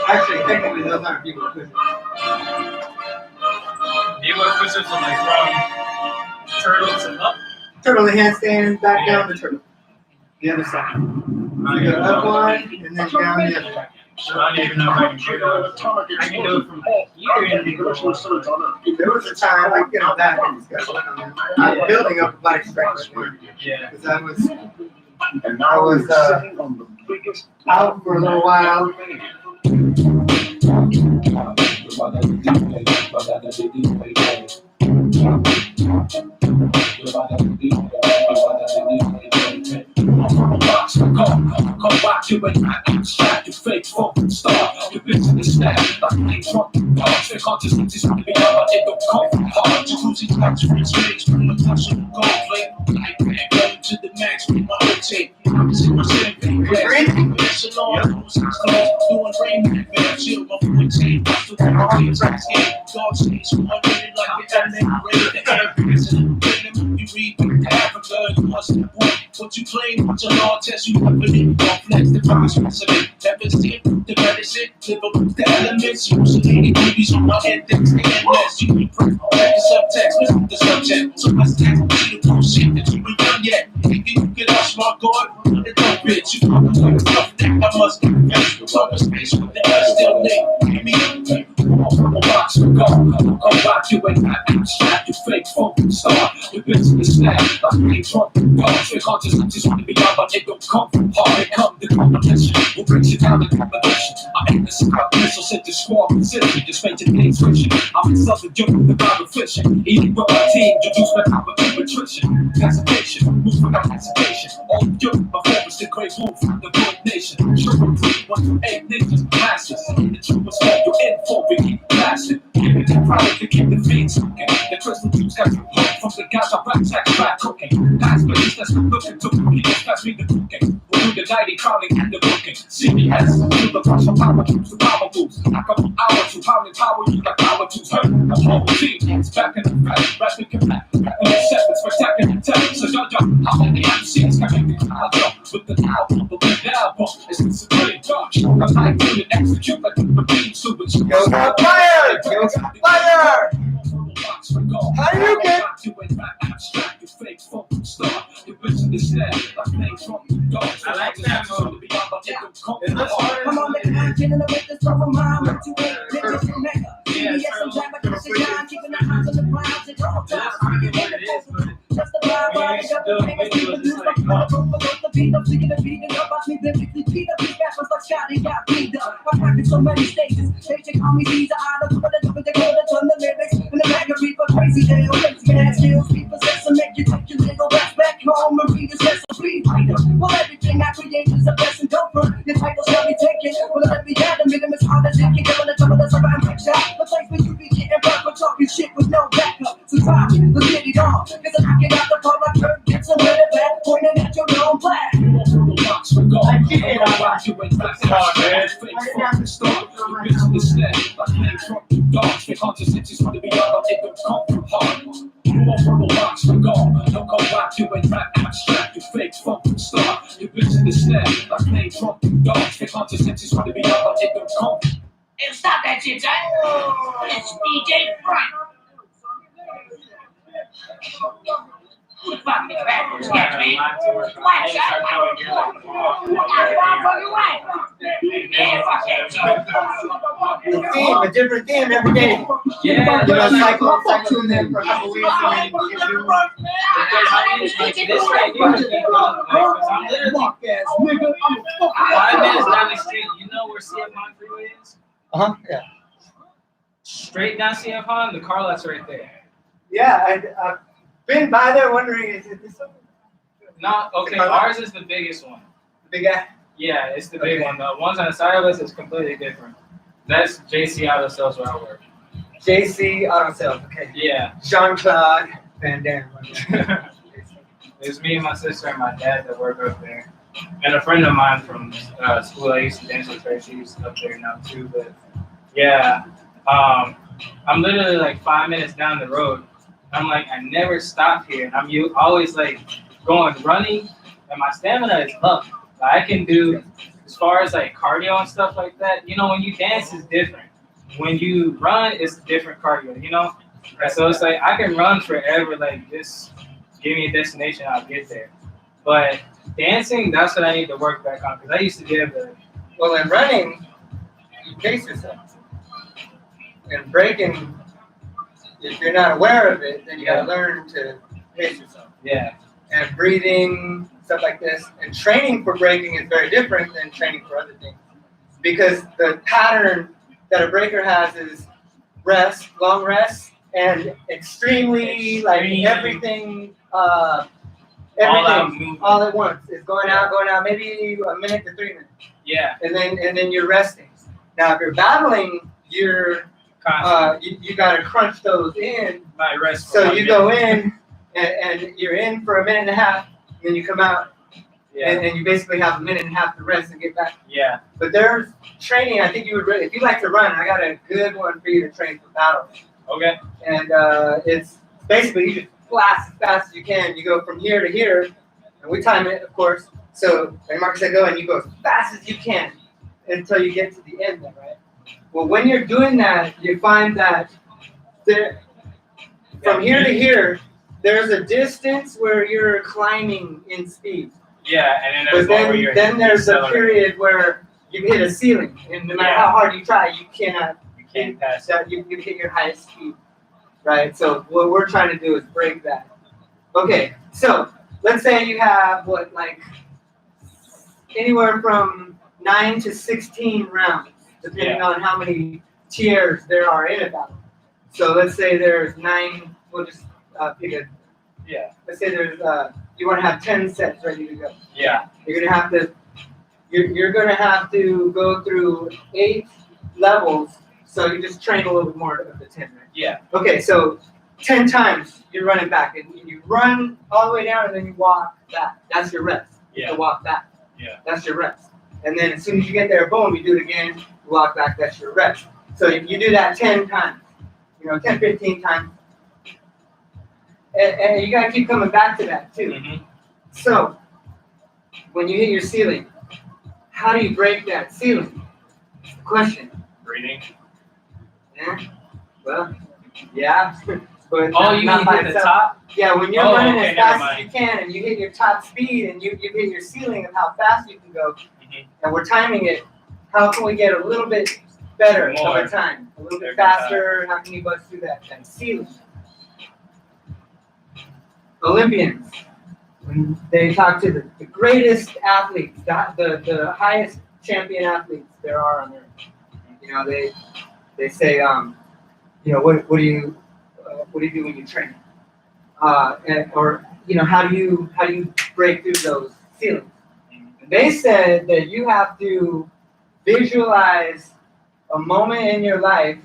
actually, technically, those aren't people pushing. Bboy push-ups are like from turtles and up. Turtle the handstand, back down the turtle. The other side. You go up one, and then down the other. I don't even know if I can do it. I can do it from here and There was a time, I get on that discussion. I'm building up athletic strength. yeah. Because I was out for a little while. Come back to it, I extract your fake fucking star. Your business snap, like they drunk. Fake consciousness is really hard, but it don't come from hard. Jacuzzi touch free space, from the touch of the gold plate. Like man, going to the max with my old tape. I'm in my champagne glass. Salon, doing rain, man, chill, my foot tape. Still got my face, dog stage, one minute like the internet, rated the air. You read Africa, you must have one. what you claim. Watch a law test you never did. Don't flex the price precedent. Never see it, the medicine. Live up with the elements. Hallucinating movies on my head. Things they endless. You can print back the subtext. Listen the subject. So let's text me the bullshit that you ain't done yet. Thinking you get out smart guard. The dumb bitch. You probably like a tough neck. I must confess. The rubber space with the ass still late. Give me a box for go. Come back you ain't got abstract. You fake folk star. You bitch in the snap. Like me drunk. Dogs, they conscious, I just want to be out, but they don't come from hard. They come to competition. We'll bring you down to competition. I ain't the scout missile, sent to squad consideration. Just make your name switching. I'm in Southern Joke with the vibe of fishing. Eating with my team, introduce my time with nutrition. Hesitation, move without hesitation. All of you, my focus, the great move from the good nation. Triple 3, 1 through 8, ninjas, masters. The truth was all your info, we keep blasting. Give it the product to keep the fiends cooking. The crystal juice got you hooked from the guys I rap, sack, rap cooking. That's what that's what I'm looking to. People pass me the cooking. We'll do the nighty crowding and the booking. CBS, do the crush of power moves, the power moves. I couple hours, you power you like power tools. Hurt the whole team, it's back in the back, rapping compact. Rapping the set with spectacular talent. So y'all, how many MCs can make the crowd jump with the album? The big album is considered dark. I'm like to execute like the beam super. Yo, got fire! Yo, got fire! How you get? Abstract, you fake folk star. You bitch in the snare, like playing Trump. I like that move. Come on, make it killing the with this trouble mind. What you ain't, bitches and mega. Yes, I'm trying to keep the time, keeping the eyes on the ground. It's all time. Just the vibe, I got the famous people do the the beat up, singing the beat up. I think that we beat up these rappers like Scotty got beat up. I practice so many stages. They call me Caesar. I don't put it up, they go to turn the lyrics. And the bag of reaper, crazy day, crazy ass skills. People possess and make you take your little rap back home and read this recipe. Well, everything I create is a blessing. Don't run. Your title shall be taken. Well, let me have the minimum as hard as it can. Give it a trouble that's around quick shot. The place where you be getting rough for talking shit with no backup. So try me, let's get it on. Cause I get out the car like her, get some red back, pointing at your own black. I keep it on watch. You ain't back hard, man. Fake fucking star. You bitch in the snare, like playing Trump. Dogs, fake hunters, it just want to be out, but they don't come from hard. You won't run the box for gone. Don't go back, you ain't rap abstract. You fake fucking star. You bitch in the snare, like playing Trump. Dogs, fake hunters, it just want to be out, but they don't come. Hey, stop that shit, son. It's DJ Frank. Who the fuck is that? Excuse me. What, son? Yeah, fuck that. The theme, a different theme every day. Yeah, You know, cycle in there for a couple weeks and then you can do this right here is keep going, like, 'cause I'm literally 5 minutes down the street. You know where CF Pond Freeway is? yeah. Straight down CF Pond, the car lot's right there. Yeah, I've been by there wondering, is it this one? No, okay, ours is the biggest one. The big guy? Yeah, it's the big Okay. one. The ones on the side of us is completely different. That's JC Auto Sales where I work. JC Auto Sales, okay. Yeah. Jean-Claude Van Damme. It's me and my sister and my dad that work up there. And a friend of mine from school I used to dance with her, she's up there now too. But yeah, I'm literally like 5 minutes down the road. I'm like, I never stop here. And I'm always like going running, and my stamina is up. I can do, as far as like cardio and stuff like that, you know, when you dance is different. When you run, it's different cardio, you know? And so it's like, I can run forever, like just give me a destination, I'll get there. But dancing, that's what I need to work back on, because I used to be able to. Well, in running, you pace yourself. In breaking, if you're not aware of it, then you gotta learn to pace yourself. Yeah. And breathing, stuff like this. And training for breaking is very different than training for other things. Because the pattern that a breaker has is rest, long rest, and extremely, like everything all at once. It's going out, maybe a minute to 3 minutes. Yeah. And then you're resting. Now if you're battling, you're you gotta crunch those in. My rest. So you go in and you're in for a minute and a half, and then you come out. Yeah. And you basically have a minute and a half to rest and get back. Yeah. But there's training. I think you would really, if you like to run, I got a good one for you to train for battle. Okay. And it's basically you just blast as fast as you can. You go from here to here, And we time it, of course. So, and Mark said go, and you go as fast as you can until you get to the end there, right? Well, when you're doing that, you find that from here to here, there's a distance where you're climbing in speed. Yeah, and then then there's a period where you hit a ceiling, and no matter how hard you try, you can't pass that. You hit your highest speed, right? So what we're trying to do is break that. Okay, so let's say you have anywhere from 9 to 16 rounds, depending on how many tiers there are in a battle. So let's say there's 9. We'll just pick a. Yeah. Let's say there's you want to have 10 sets ready to go. Yeah. You're gonna have to. You're gonna have to go through 8 levels. So you just train a little bit more of the 10, right? Yeah. Okay, so 10 times you're running back, and you run all the way down, and then you walk back. That's your rest. Yeah. To walk back. Yeah. That's your rest. And then as soon as you get there, boom, you do it again. You walk back. That's your rest. So you do that 10 times. 10, 15 times. And you gotta keep coming back to that too. Mm-hmm. So when you hit your ceiling, how do you break that ceiling? That's the question. Breathing. Yeah. Well, yeah. But you mean hit the top? Yeah, when you're running as fast as you can, and you hit your top speed, and you hit your ceiling of how fast you can go, and we're timing it. How can we get a little bit better over time? A little bit faster. How can you bust through that ceiling? Olympians, when they talk to the greatest athletes, the highest champion athletes there are on earth, they say, what do you do when you train? Or how do you break through those ceilings? And they said that you have to visualize a moment in your life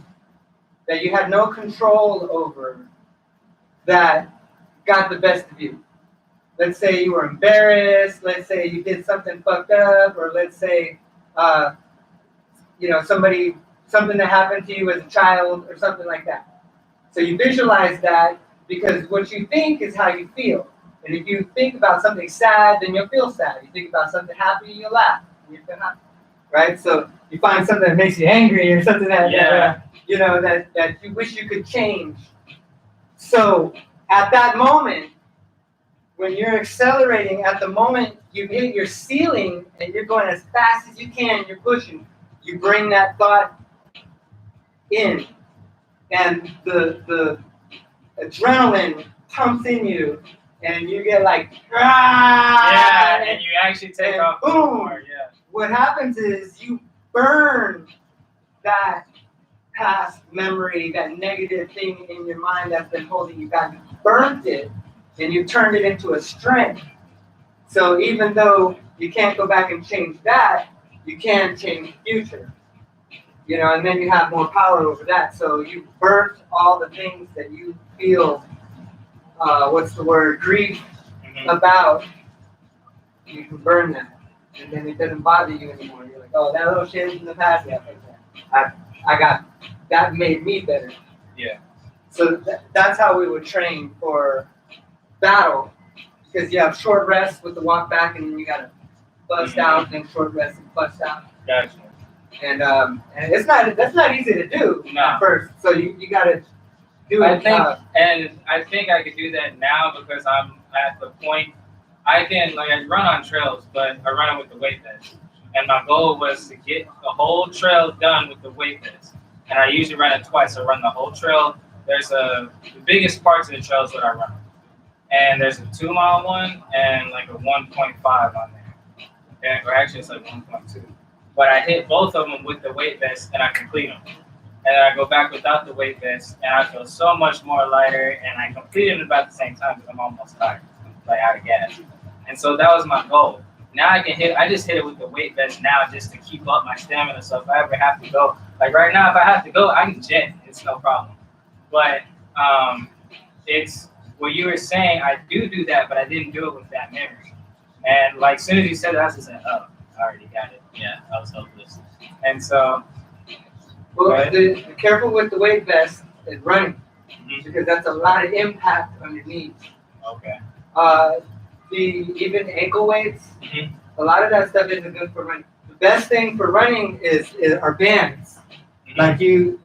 that you had no control over that got the best of you. Let's say you were embarrassed. Let's say you did something fucked up, or let's say, something that happened to you as a child, or something like that. So you visualize that because what you think is how you feel. And if you think about something sad, then you'll feel sad. You think about something happy, you'll laugh. And you feel happy, right? So you find something that makes you angry, or something that you wish you could change. So at that moment, when you're accelerating, at the moment you hit your ceiling and you're going as fast as you can, you're pushing, you bring that thought in, and the adrenaline pumps in you, and you get like, yeah, and you actually take off. Boom! More, yeah. What happens is you burn that past memory, that negative thing in your mind that's been holding you back. You burnt it, and you turned it into a strength. So even though you can't go back and change that, you can change the future. And then you have more power over that. So you burnt all the things that you feel, grief about. You can burn that. And then it doesn't bother you anymore. You're like, oh, that little shit in the past, yeah, I got, that made me better. Yeah. So that's how we would train for battle, because you have short rest with the walk back, and then you gotta bust out, then short rest and bust out. Gotcha. And that's not easy to do at first. So you gotta do it. I think I could do that now because I'm at the point I run on trails, but I run it with the weight vest. And my goal was to get the whole trail done with the weight vest. And I usually run it twice. I run the whole trail. There's the biggest parts of the trail is what I run. And there's a 2-mile one and like a 1.5 on there. Okay? Or actually it's like 1.2. But I hit both of them with the weight vest and I complete them. And then I go back without the weight vest and I feel so much more lighter, and I complete it about the same time because I'm almost tired, like out of gas. And so that was my goal. Now I just hit it with the weight vest now just to keep up my stamina. So if I ever have to go, like right now, if I have to go, I can jet. It's no problem. But it's what you were saying, I do that, but I didn't do it with that memory. And like as soon as you said it, I was just like, oh, I already got it. Yeah, I was hopeless. And so, be careful with the weight vest and running, because that's a lot of impact on your knees. Okay. even ankle weights, a lot of that stuff isn't good for running. The best thing for running is are bands. Like you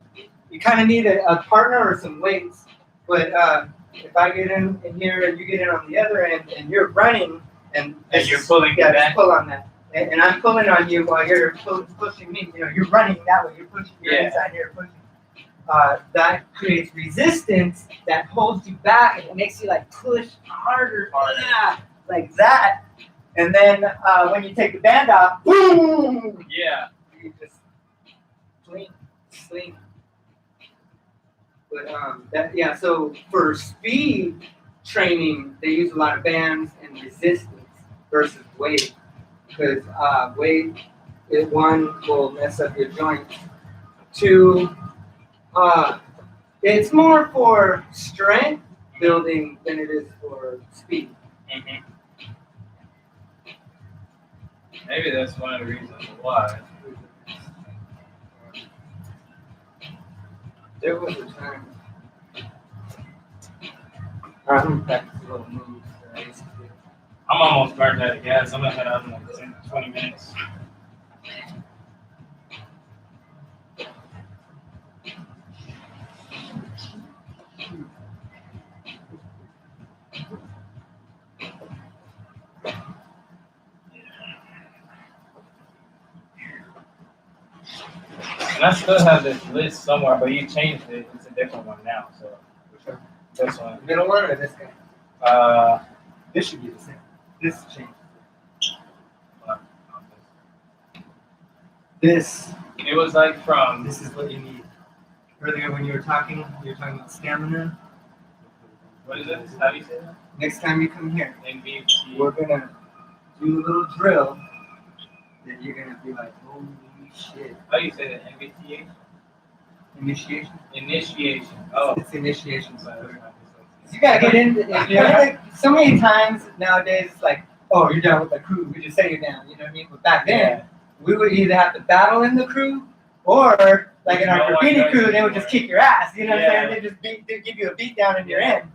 kind of need a partner or some weights. But if I get in here and you get in on the other end and you're running and you're pulling, yeah, just pull on that. And I'm pulling on you while you're pushing me. You know, you're running that way. You're pushing your inside here, pushing. That creates resistance that holds you back and it makes you like push harder, like that. And then when you take the band off, boom! Yeah. You just swing. But so for speed training, they use a lot of bands and resistance versus weight. Because weight, one, will mess up your joints. Two, it's more for strength building than it is for speed. Mm-hmm. Maybe that's one of the reasons why. There was a time. I'm gonna practice a little moves that I used to do. I'm almost burnt out of gas. I'm gonna head out in like 10, 20 minutes. And I still have this list somewhere, but you changed it. It's a different one now. So this one. Middle one or this guy? This should be the same. This changed. This. It was like from. This is what you need. Earlier when you were talking about stamina. What is it? How do you say that? Next time you come here, MVP. we're gonna do a little drill that you're gonna be like, holy shit. How do you say that? MBTA? Initiation? Initiation. Oh. It's initiation. You gotta get into it. So many times nowadays, it's like, oh, you're down with the crew. We just say you're down. You know what I mean? But back then, we would either have to battle in the crew, or like in our graffiti crew, they would just kick your ass. You know what I'm saying? They'd give you a beat down in your end.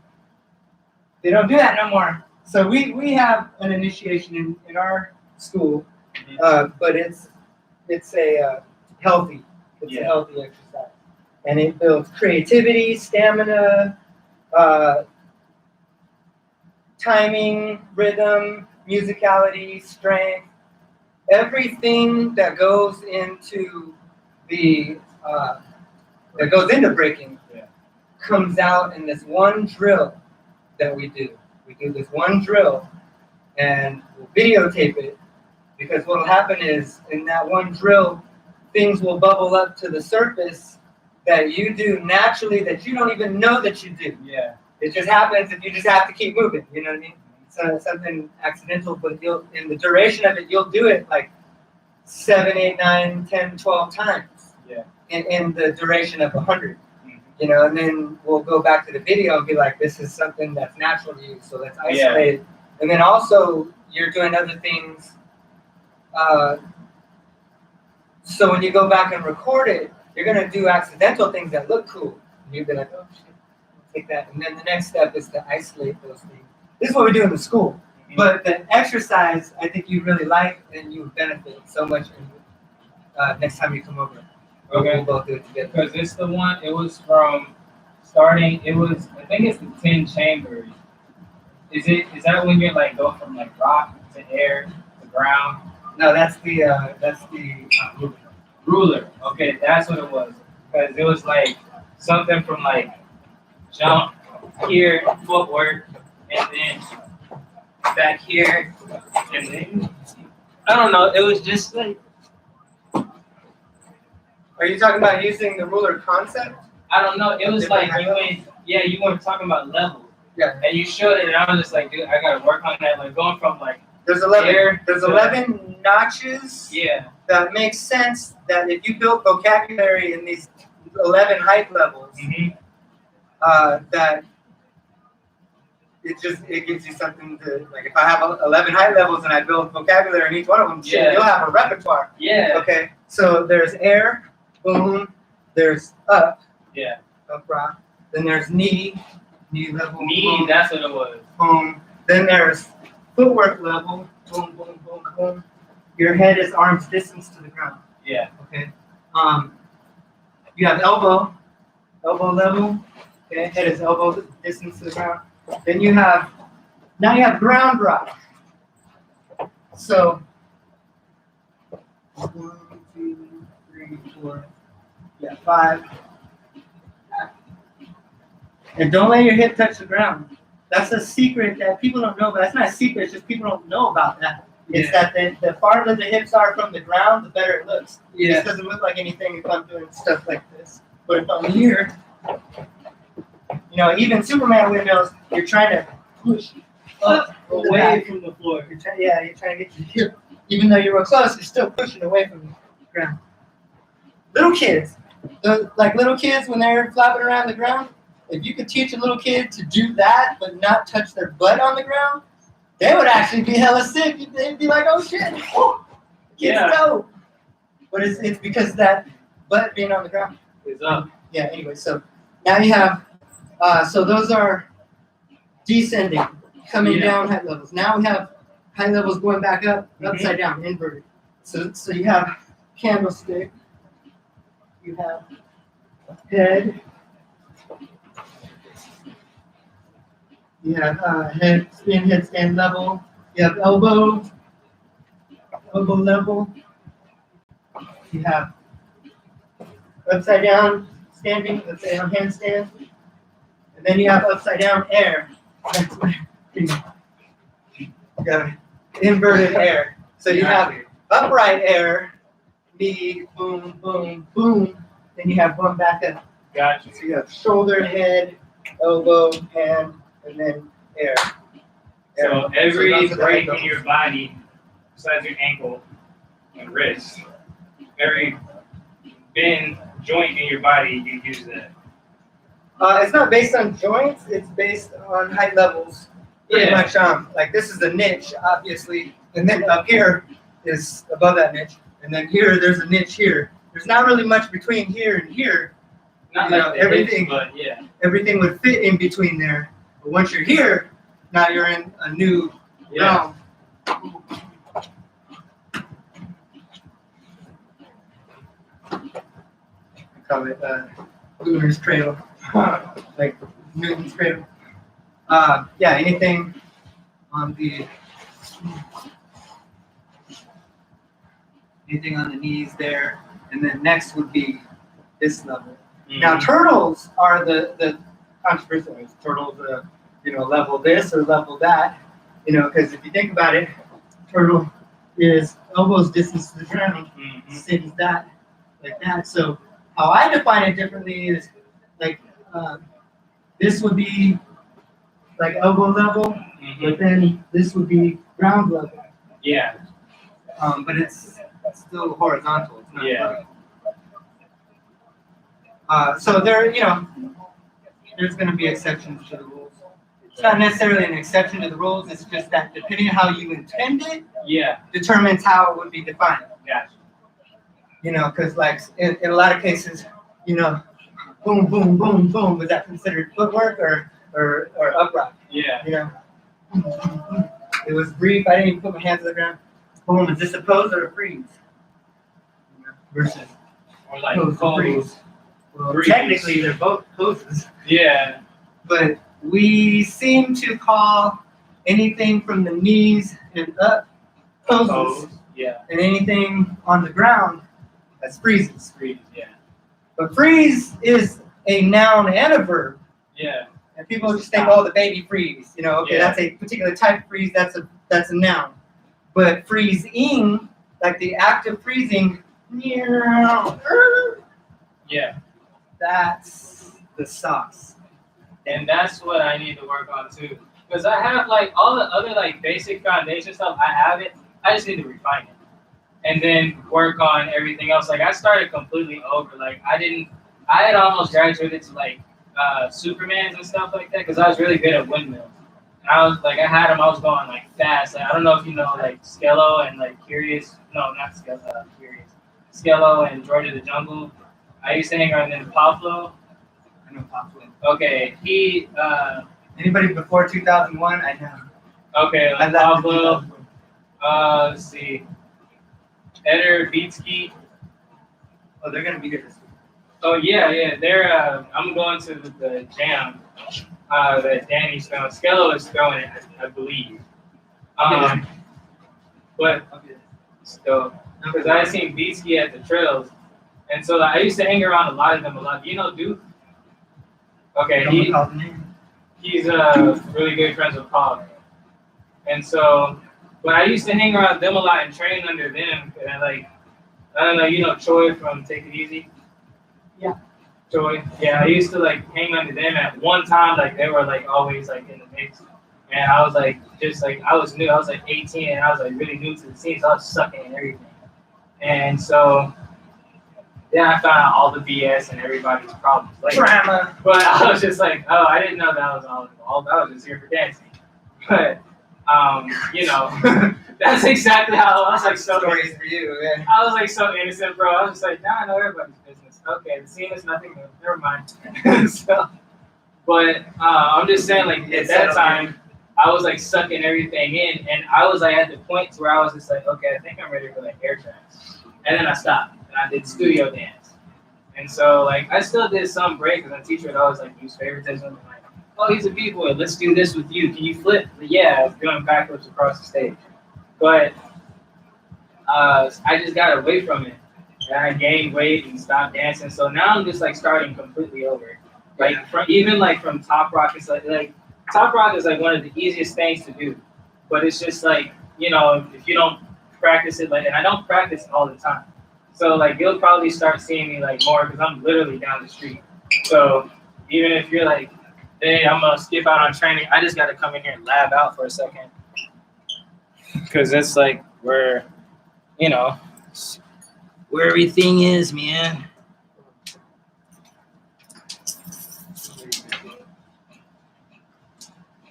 They don't do that no more. So we have an initiation in our school, but it's a healthy exercise, and it builds creativity, stamina, timing, rhythm, musicality, strength, everything that goes into breaking comes out in this one drill that we do. We do this one drill and we'll videotape it, because what will happen is in that one drill, things will bubble up to the surface that you do naturally that you don't even know that you do. Yeah. It just happens if you just have to keep moving, you know what I mean? So something accidental, but in the duration of it, you'll do it like 7, 8, 9, 10, 12 times. Yeah. In the duration of 100. You know, and then we'll go back to the video and be like, this is something that's natural to you, so let's isolate it. And then also, you're doing other things. So when you go back and record it, you're going to do accidental things that look cool. And you'll be like, oh, shit, take that. And then the next step is to isolate those things. This is what we do in the school. But the exercise, I think you really like, and you benefit so much next time you come over. Okay. We'll both do it together. Because it's the one, it was from starting, I think it's the 10 chambers. Is that when you're like go from like rock to air to ground? No, that's the ruler. Okay, that's what it was. Because it was like something from like jump here, footwork, and then back here, and then I don't know. It was just like. Are you talking about using the ruler concept? I don't know. It was like you were talking about levels. Yeah. And you showed it, and I was just like, dude, I gotta work on that. Like going from like there's 11 notches. Yeah. That makes sense. That if you build vocabulary in these 11 height levels, that it gives you something to like. If I have 11 height levels and I build vocabulary in each one of them, you'll have a repertoire. Yeah. Okay. So there's air. Boom. There's up. Yeah. Up rock. Then there's knee level. Knee, boom. that's what it was. Boom. Then there's footwork level, boom, boom, boom, boom. Your head is arm's distance to the ground. Yeah. Okay. You have elbow level. Okay, head is elbow distance to the ground. Then you have ground rock. So 1, 2, 3, 4, 5. And don't let your hip touch the ground. That's a secret that people don't know, but that's not a secret, it's just people don't know about that. It's that the farther the hips are from the ground, the better it looks. It just doesn't look like anything if I'm doing stuff like this. But if I'm here, even Superman windmills, you're trying to push up away from the floor. You're trying to get your hip. Even though you're real close, you're still pushing away from the ground. Little kids, when they're flopping around the ground, if you could teach a little kid to do that but not touch their butt on the ground, they would actually be hella sick. They'd be like, "Oh shit, kids dope." But it's because that butt being on the ground is up. Yeah. Anyway, so now you have so those are descending, coming down height levels. Now we have height levels going back up, upside down, inverted. So you have candlestick. You have head. You have head stand level. You have elbow level. You have upside down standing, let's say on handstand. And then you have upside down air. You got inverted air. So you have upright air, knee, boom, boom, boom. Then you have one back up. Gotcha. So you have shoulder, head, elbow, hand, and then air. So every break in your body, besides your ankle and wrist, every bend joint in your body, you use that. It's not based on joints. It's based on height levels. Pretty much. Like this is a niche, obviously, and then up here is above that niche, and then here there's a niche here. There's not really much between here and here. Not like everything, but everything would fit in between there. But once you're here, now you're in a new realm. I call it Lunar's cradle, like Newton's cradle. Anything on the knees there, and then next would be this level. Mm-hmm. Now turtles are the controversial ones. Turtles, level this or level that, because if you think about it, turtle is elbows distance to the ground, same as that, like that. So how I define it differently is like this would be like elbow level, but then this would be ground level. Yeah. But it's still horizontal. It's not vertical. So there's going to be exceptions to the rules. It's not necessarily an exception to the rules. It's just that depending on how you intend it, determines how it would be defined. Gotcha. Because like in a lot of cases, boom, boom, boom, boom, was that considered footwork or upright? Yeah. It was brief. I didn't even put my hands on the ground. Boom, is this a pose or a freeze? Versus or like pose. Well, technically, they're both poses. Yeah. But we seem to call anything from the knees and up poses. Yeah. And anything on the ground as freezes. Freeze, yeah. But freeze is a noun and a verb. Yeah. And people just think, the baby freeze. That's a particular type of freeze. That's a noun. But freezing, like the act of freezing, that's the sauce. And that's what I need to work on too. Because I have like all the other like basic foundation stuff, I have it. I just need to refine it. And then work on everything else. Like I started completely over. Like I had almost graduated to like Supermans and stuff like that because I was really good at windmills. And I was like, I was going like fast. Like, I don't know if you know like Skello and like Curious. No, not Skello, Curious. Skello and George of the Jungle. I used to hang around in Pablo. I know Pablo. Okay, he. Anybody before 2001? I know. Okay, like Pablo. Let's see. Eder, Beatski. Oh, they're gonna be here this week. Oh yeah. They're. I'm going to the jam. That Danny's throwing. Skello is throwing it, I believe. But still, because I seen Beatski at the trails, and so like, I used to hang around a lot of them a lot. Do you know Duke? Okay, he's really good friends with Paul. And so, but I used to hang around them a lot and train under them. And I don't know, you know Choi from Take It Easy? Yeah. Choi. Yeah, I used to like hang under them at one time, like they were like always like in the mix. And I was like, I was new, I was like 18 and I was like really new to the scene, so I was sucking and everything. And so, then I found out all the BS and everybody's problems. Like, drama. But I was just like, oh, I didn't know that was all involved. I was just here for dancing. But, you know, that's exactly how I was like so stories for you, yeah. I was like so innocent, bro. I was just like, nah, I know everybody's business. Okay, the scene is nothing new. Never mind. So, but I'm just saying, like, at that time, I was like sucking everything in, and I was like at the point where I was just like, okay, I think I'm ready for like air tracks. And then I stopped, and I did studio dance. And so, like, I still did some break, because the teacher would always like use favoritism. And, like, oh, he's a B-boy. Let's do this with you. Can you flip? But yeah, I was doing backflips across the stage. But I just got away from it. And I gained weight and stopped dancing. So now I'm just like starting completely over. Like from Top Rock, it's like Top Rock is like one of the easiest things to do. But it's just like, you know, if you don't practice it, like, and I don't practice all the time. So like you'll probably start seeing me like more because I'm literally down the street. So even if you're like, hey, I'm gonna skip out on training, I just gotta come in here and lab out for a second. Cause that's like where, you know, where everything is, man.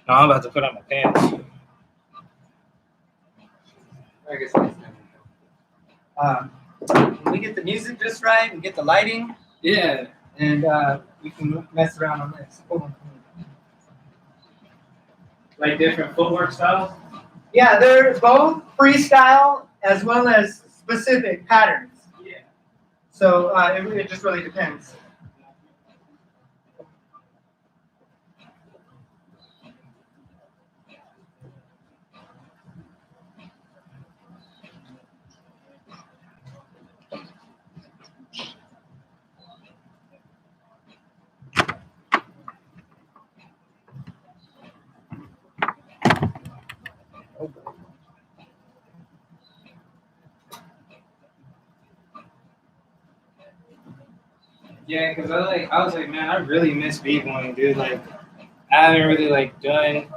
No, I'm about to put on my pants. I guess when we get the music just right and get the lighting, Yeah. and we can mess around on this. Like different footwork styles? Yeah, they're both freestyle as well as specific patterns. Yeah. So it just really depends. Yeah, because I was like, man, I really miss b-boying, dude. Like, I haven't really like done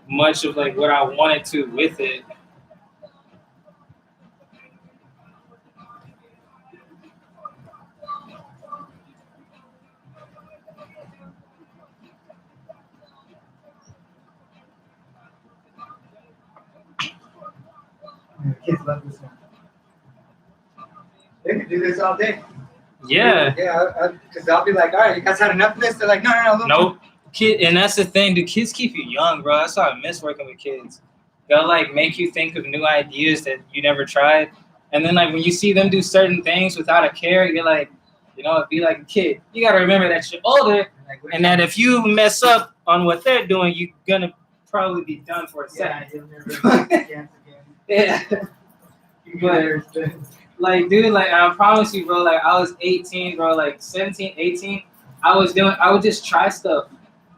much of like what I wanted to with it. Kids love this one. They could do this all day. Yeah. Yeah, because I'll be like, all right, you guys had enough of this? They're like, no. Nope. Kid, and that's the thing, dude. Kids keep you young, bro. That's why I miss working with kids. They'll like make you think of new ideas that you never tried, and then like when you see them do certain things without a care, you're like, you know, be like a kid. You gotta remember that you're older, and that if you mess up on what they're doing, you're gonna probably be done for a second. Yeah, you'll never dance again. Yeah. But, like, dude, like, I promise you, bro, like, I was 18, bro, like, 17, 18, I would just try stuff,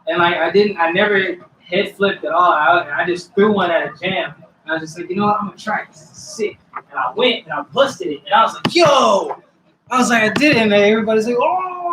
and, like, I never head flipped at all, I just threw one at a jam, and I was just like, you know what, I'm gonna try it, this is sick, and I went, and I busted it, and I was like, yo, I was like, I did it, and everybody's like, oh,